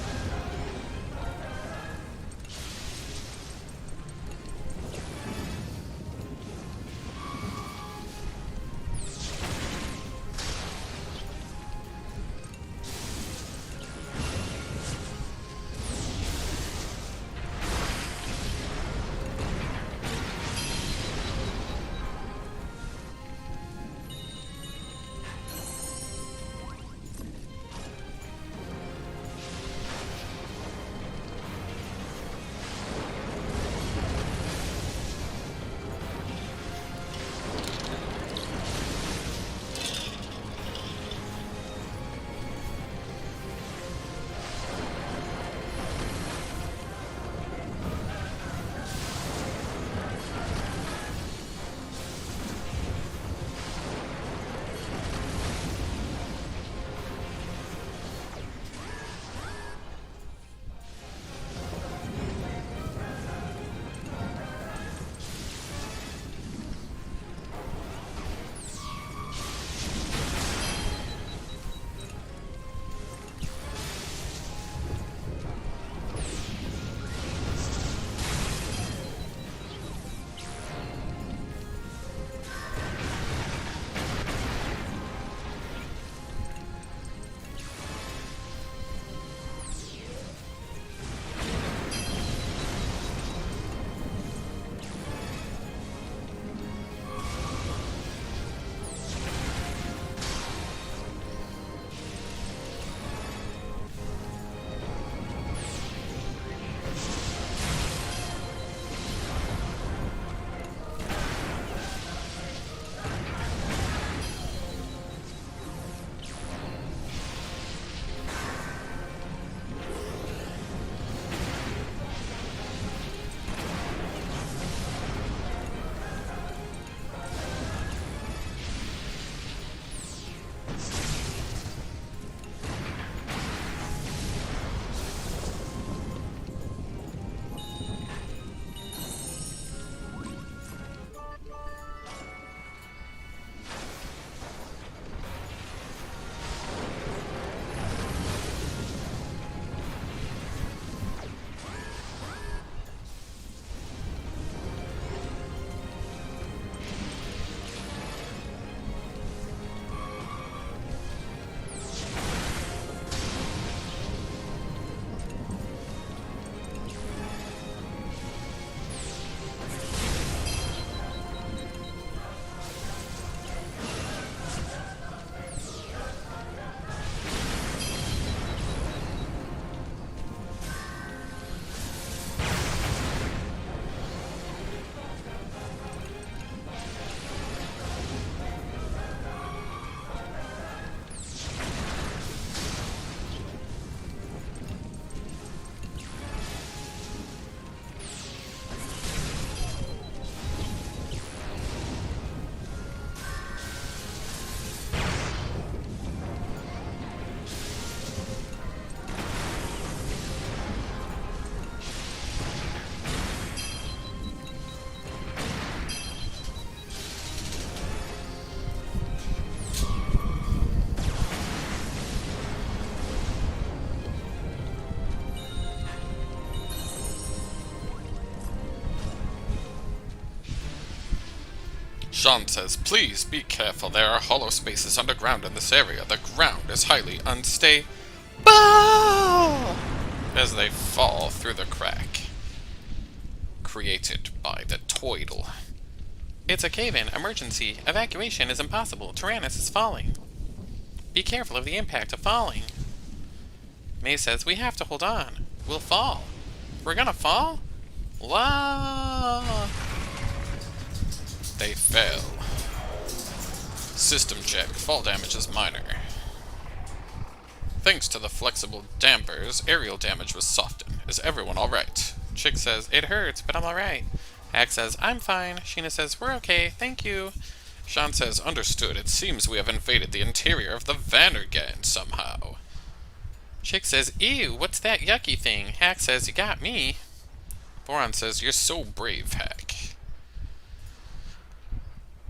Sean says, please be careful, there are hollow spaces underground in this area. The ground is highly unstable. As they fall through the crack created by the toidle. It's a cave-in. Emergency. Evacuation is impossible. Tyrannus is falling. Be careful of the impact of falling. May says, we have to hold on. We'll fall. We're gonna fall? Wow! They fell. System check. Fall damage is minor. Thanks to the flexible dampers, aerial damage was softened. Is everyone alright? Chick says, it hurts, but I'm alright. Hack says, I'm fine. Sheena says, we're okay, thank you. Sean says, understood. It seems we have invaded the interior of the Vandergan somehow. Chick says, ew, what's that yucky thing? Hack says, you got me. Boron says, you're so brave, Hack.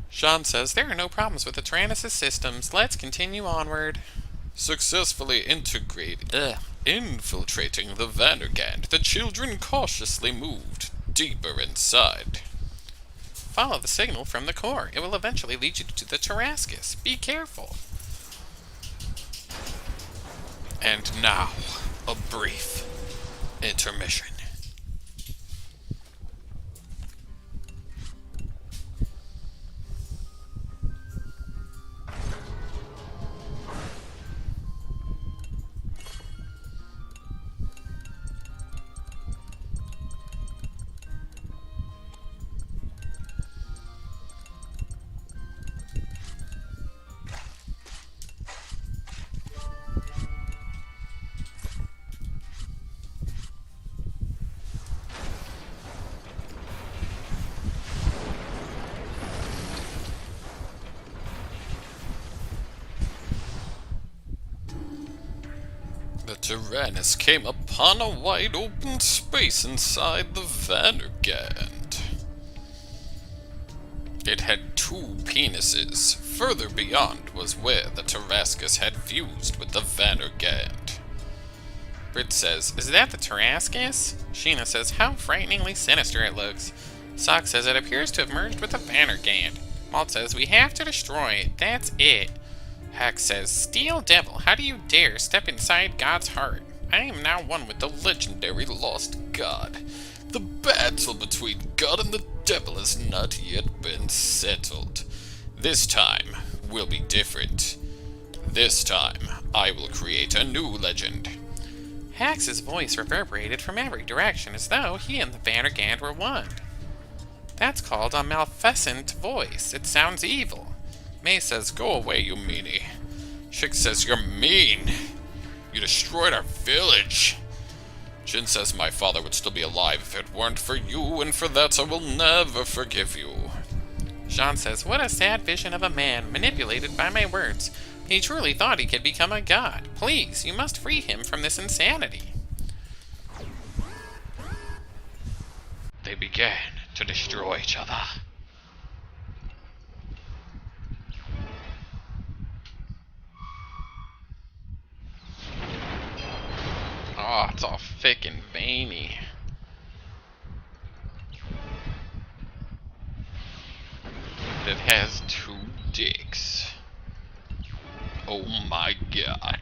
Sean says, there are no problems with the Tyrannus' systems. Let's continue onward. Successfully infiltrating the Vandergan, the children cautiously moved deeper inside. Follow the signal from the core. It will eventually lead you to the Tarascus. Be careful. And now, a brief intermission. The Tyrannus came upon a wide open space inside the Vandergand. It had two penises. Further beyond was where the Tarascus had fused with the Vandergand. Brit says, is that the Tarascus? Sheena says, how frighteningly sinister it looks. Sock says, it appears to have merged with the Vandergand. Walt says, we have to destroy it. That's it. Hack says, Steel Devil, how do you dare step inside God's heart? I am now one with the legendary lost god. The battle between God and the devil has not yet been settled. This time will be different. This time, I will create a new legend. Hax's voice reverberated from every direction as though he and the Vandergand were one. That's called a maleficent voice. It sounds evil. May says, go away, you meanie. Chick says, you're mean. You destroyed our village. Jin says, my father would still be alive if it weren't for you, and for that I will never forgive you. Jean says, what a sad vision of a man, manipulated by my words. He truly thought he could become a god. Please, you must free him from this insanity. They began to destroy each other. Oh, it's all thick and veiny. It has two dicks. Oh my god.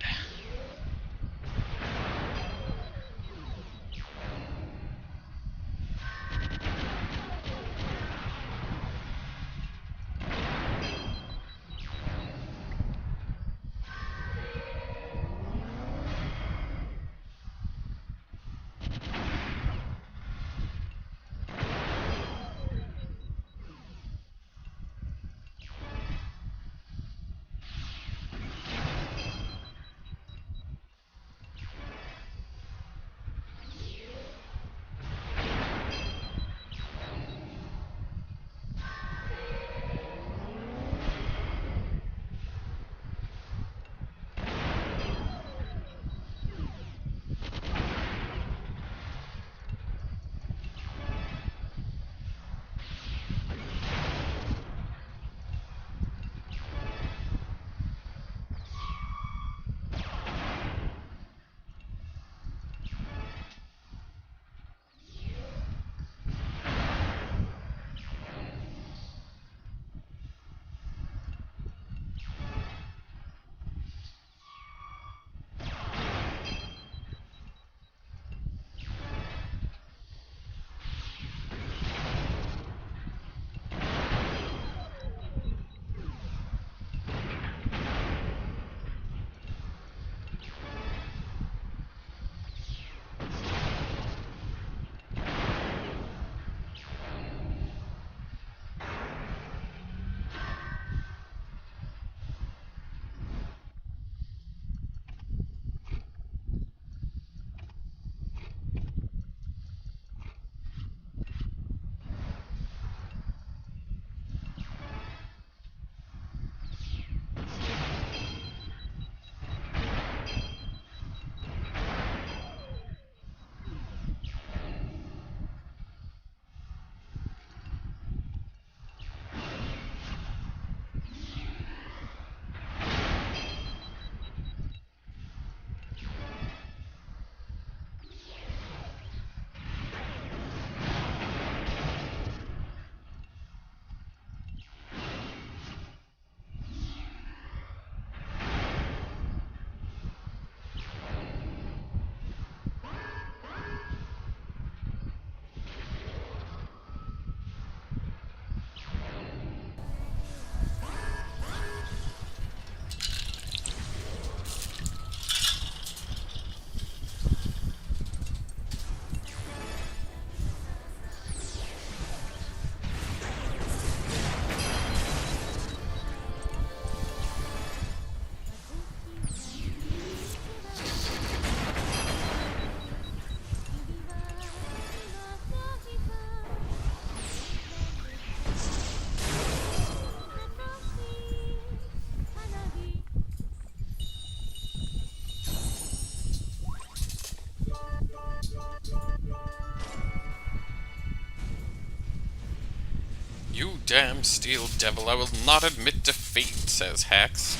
You damn steel devil, I will not admit defeat, says Hax.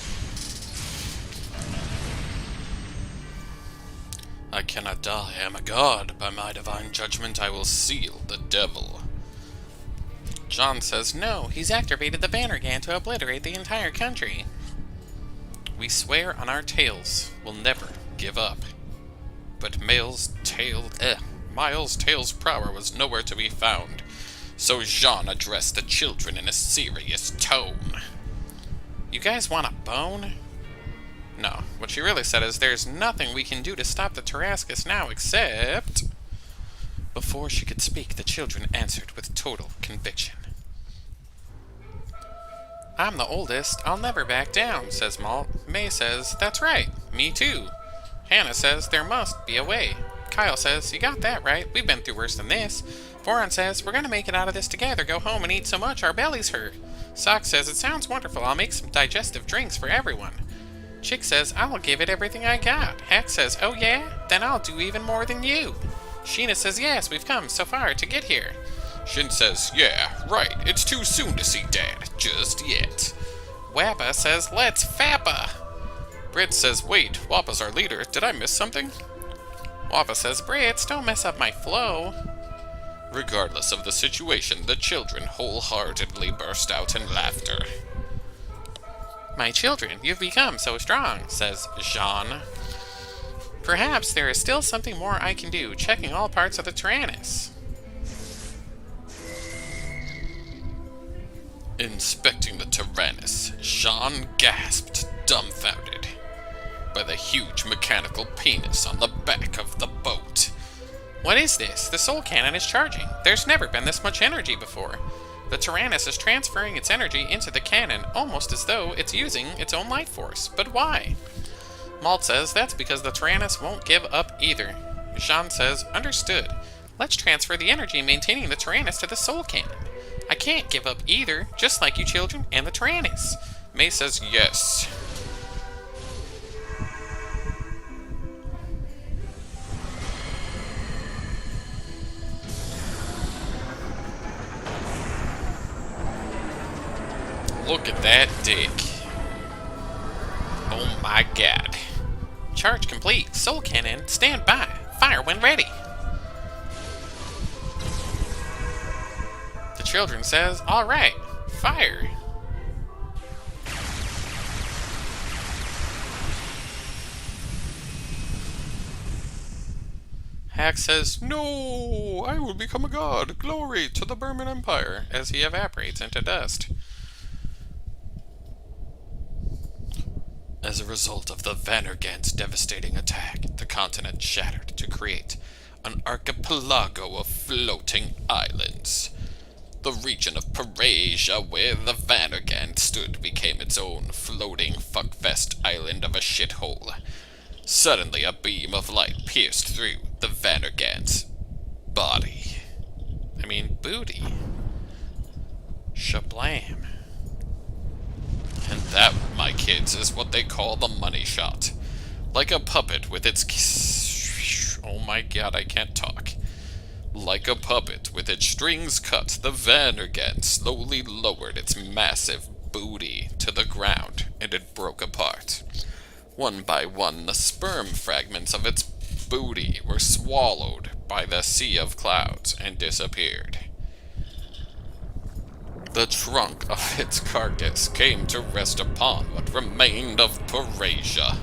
I cannot die, I am a god. By my divine judgment I will seal the devil. John says, no, he's activated the Vannergan to obliterate the entire country. We swear on our tails, we'll never give up. But Miles' Tails' power was nowhere to be found, so Jean addressed the children in a serious tone. You guys want a bone? No, what she really said is there's nothing we can do to stop the Tarrascus now except... Before she could speak, the children answered with total conviction. I'm the oldest, I'll never back down, says Malt. May says, that's right, me too. Hannah says, there must be a way. Kyle says, you got that right, we've been through worse than this. Foran says, we're gonna make it out of this together, go home and eat so much our bellies hurt. Sock says, it sounds wonderful, I'll make some digestive drinks for everyone. Chick says, I'll give it everything I got. Hack says, oh yeah? Then I'll do even more than you. Sheena says, yes, we've come so far to get here. Shin says, yeah, right, it's too soon to see Dad, just yet. Wappa says, let's fappa. Brit says, wait, Wappa's our leader, did I miss something? Wappa says, Brits, don't mess up my flow. Regardless of the situation, the children wholeheartedly burst out in laughter. My children, you've become so strong, says Jean. Perhaps there is still something more I can do, checking all parts of the Tyrannus. Inspecting the Tyrannus, Jean gasped, dumbfounded, by the huge mechanical penis on the back of the boat. What is this? The soul cannon is charging. There's never been this much energy before. The Tyrannus is transferring its energy into the cannon, almost as though it's using its own life force. But why? Malt says that's because the Tyrannus won't give up either. Jean says, understood. Let's transfer the energy maintaining the Tyrannus to the soul cannon. I can't give up either, just like you children and the Tyrannus. May says, yes. Look at that dick. Oh my god. Charge complete. Soul cannon, stand by. Fire when ready. The children says, alright, fire. Hack says, no, I will become a god. Glory to the Burman Empire, as he evaporates into dust. As a result of the Vannergan's devastating attack, the continent shattered to create an archipelago of floating islands. The region of Parasia where the Vannergan stood became its own floating fuckfest island of a shithole. Suddenly a beam of light pierced through the Vannergan's body. Booty. Shablam. And that, my kids, is what they call the money shot. Like a puppet with its... Oh my god, I can't talk. Like a puppet with its strings cut, the Vannergan slowly lowered its massive booty to the ground, and it broke apart. One by one, the sperm fragments of its booty were swallowed by the sea of clouds and disappeared. The trunk of its carcass came to rest upon what remained of Parasia.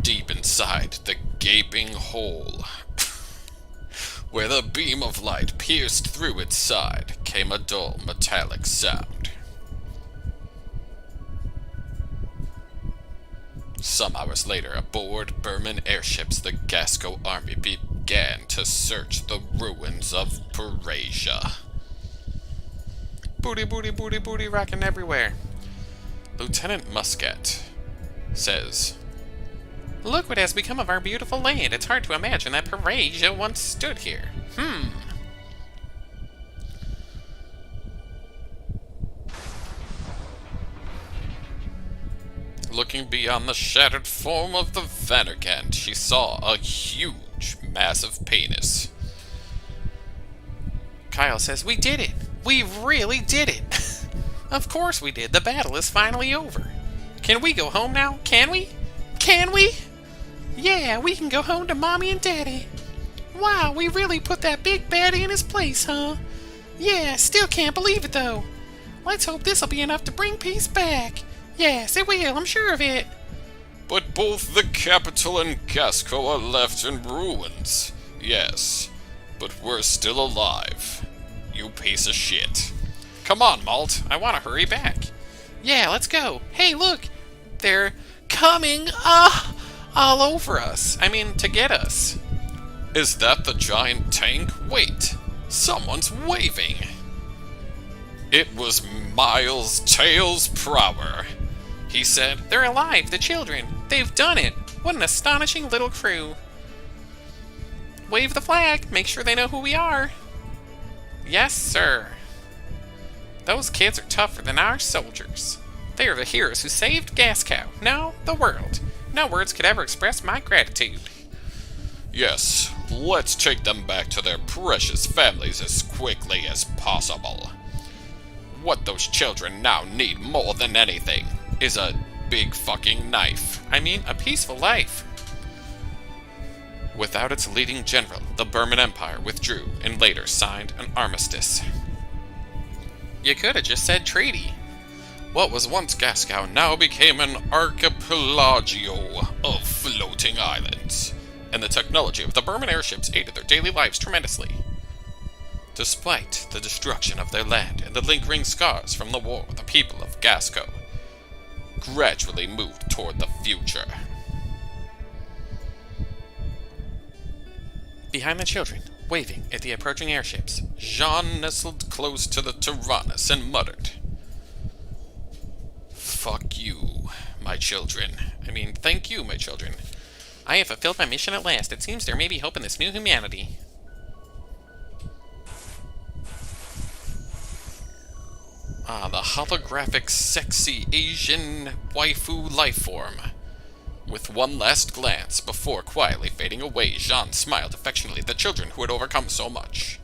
Deep inside the gaping hole, where the beam of light pierced through its side, came a dull metallic sound. Some hours later, aboard Burman airships, the Gasco army began to search the ruins of Parasia. Booty, booty, booty, booty, rockin' everywhere. Lieutenant Muscat says, look what has become of our beautiful land. It's hard to imagine that Parasia once stood here. Looking beyond the shattered form of the Vannergan, she saw a huge, massive penis. Kyle says, "We did it! We really did it!" Of course we did. The battle is finally over. Can we go home now? Can we? Can we? Yeah, we can go home to Mommy and Daddy. Wow, we really put that big baddie in his place, huh? Yeah, still can't believe it though. Let's hope this'll be enough to bring peace back. Yes, it will, I'm sure of it. But both the capital and Gasco are left in ruins. Yes, but we're still alive. You piece of shit. Come on, Malt. I want to hurry back. Yeah, let's go. Hey, look. They're coming all over us. I mean, to get us. Is that the giant tank? Wait, someone's waving. It was Miles Tails Prower. He said, "They're alive, the children. They've done it. What an astonishing little crew. Wave the flag. Make sure they know who we are." Yes, sir. Those kids are tougher than our soldiers. They are the heroes who saved Gascow. No, the world. No words could ever express my gratitude. Yes, let's take them back to their precious families as quickly as possible. What those children now need more than anything is a big fucking knife. I mean, a peaceful life. Without its leading general, the Burman Empire withdrew and later signed an armistice. You could have just said treaty. What was once Gascow now became an archipelago of floating islands, and the technology of the Burman airships aided their daily lives tremendously. Despite the destruction of their land and the lingering scars from the war, the people of Gascow gradually moved toward the future. Behind the children, waving at the approaching airships, Jean nestled close to the Tyrannus and muttered, "Fuck you, my children. Thank you, my children. I have fulfilled my mission at last. It seems there may be hope in this new humanity." The holographic, sexy Asian waifu lifeform. With one last glance before quietly fading away, Jean smiled affectionately at the children who had overcome so much.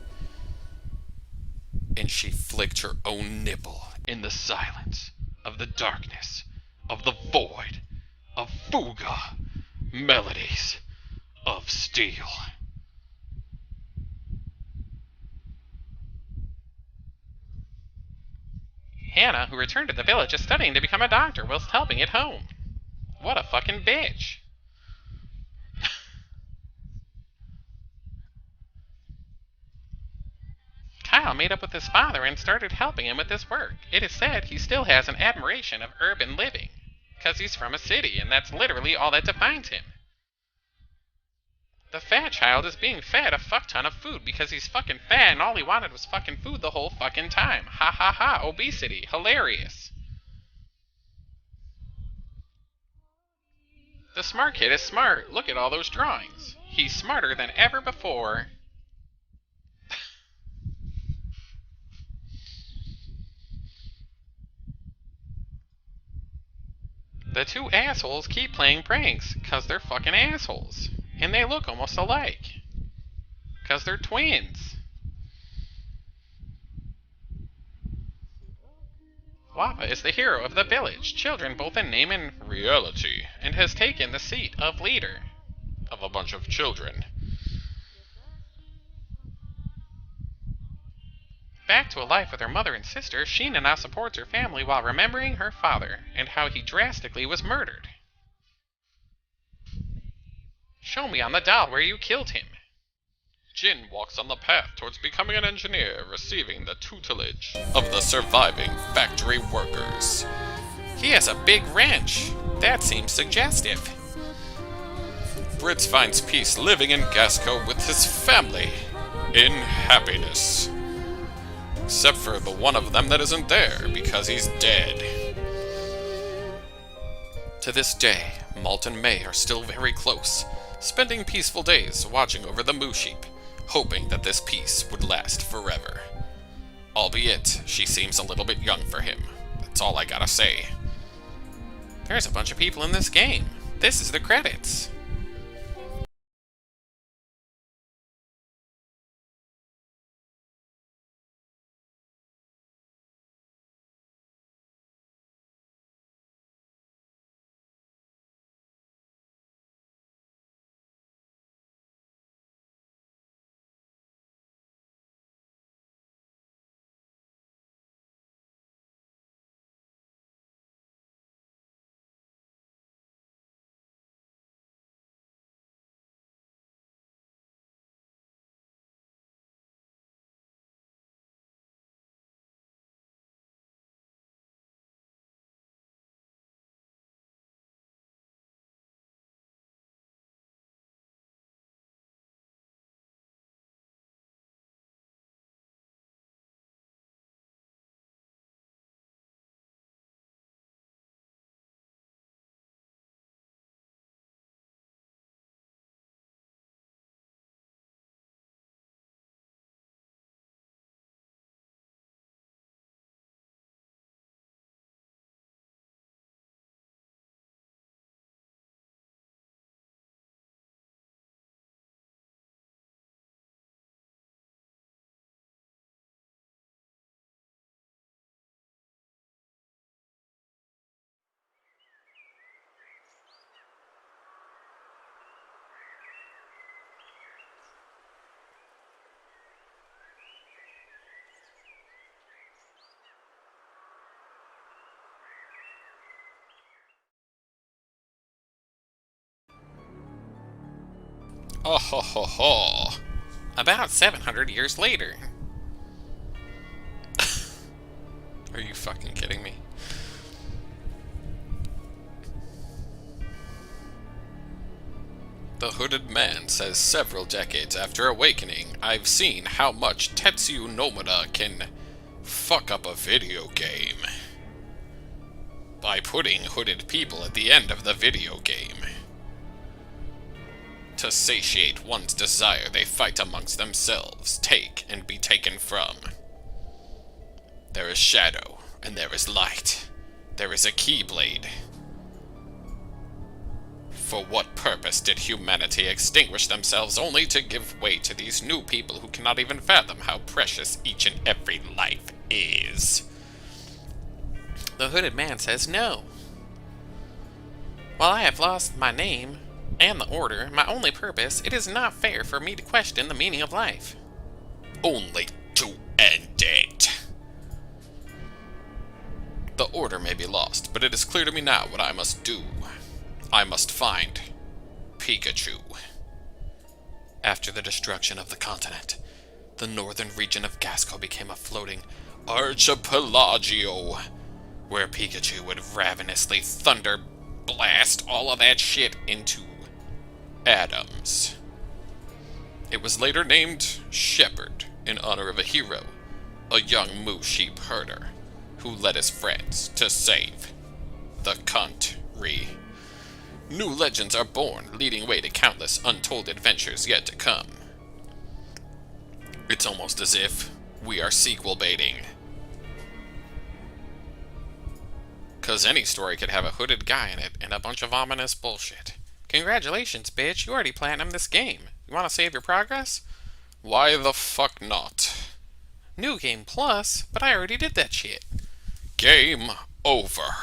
And she flicked her own nipple in the silence of the darkness, of the void, of Fuga, Melodies of Steel. Hannah, who returned to the village, is studying to become a doctor whilst helping at home. What a fucking bitch. Kyle made up with his father and started helping him with this work. It is said he still has an admiration of urban living, because he's from a city, and that's literally all that defines him. The fat child is being fed a fuck ton of food because he's fucking fat and all he wanted was fucking food the whole fucking time. Ha ha ha, obesity. Hilarious. The smart kid is smart. Look at all those drawings. He's smarter than ever before. The two assholes keep playing pranks, cause they're fucking assholes. And they look almost alike. Cause they're twins. Wappa is the hero of the village, children both in name and reality, and has taken the seat of leader of a bunch of children. Back to a life with her mother and sister, Sheena now supports her family while remembering her father and how he drastically was murdered. Show me on the doll where you killed him. Jin walks on the path towards becoming an engineer, receiving the tutelage of the surviving factory workers. He has a big wrench. That seems suggestive. Fritz finds peace living in Gasco with his family, in happiness. Except for the one of them that isn't there, because he's dead. To this day, Malt and May are still very close, spending peaceful days watching over the moo sheep, hoping that this peace would last forever. Albeit, she seems a little bit young for him. That's all I gotta say. There's a bunch of people in this game. This is the credits. Oh ho ho ho. About 700 years later. Are you fucking kidding me? The hooded man says several decades after awakening, I've seen how much Tetsuya Nomura can fuck up a video game by putting hooded people at the end of the video game. To satiate one's desire, they fight amongst themselves, take and be taken from. There is shadow, and there is light. There is a keyblade. For what purpose did humanity extinguish themselves only to give way to these new people who cannot even fathom how precious each and every life is? The hooded man says no. While I have lost my name and the order, my only purpose, it is not fair for me to question the meaning of life. Only to end it. The order may be lost, but it is clear to me now what I must do. I must find Pikachu. After the destruction of the continent, the northern region of Gasco became a floating archipelago, where Pikachu would ravenously thunder blast all of that shit into atoms. It was later named Shepherd in honor of a hero, a young moose sheep herder, who led his friends to save the country. New legends are born, leading way to countless untold adventures yet to come. It's almost as if we are sequel baiting. 'Cause any story could have a hooded guy in it and a bunch of ominous bullshit. Congratulations, bitch, you already platinumed this game. You want to save your progress? Why the fuck not? New Game Plus, but I already did that shit. Game over.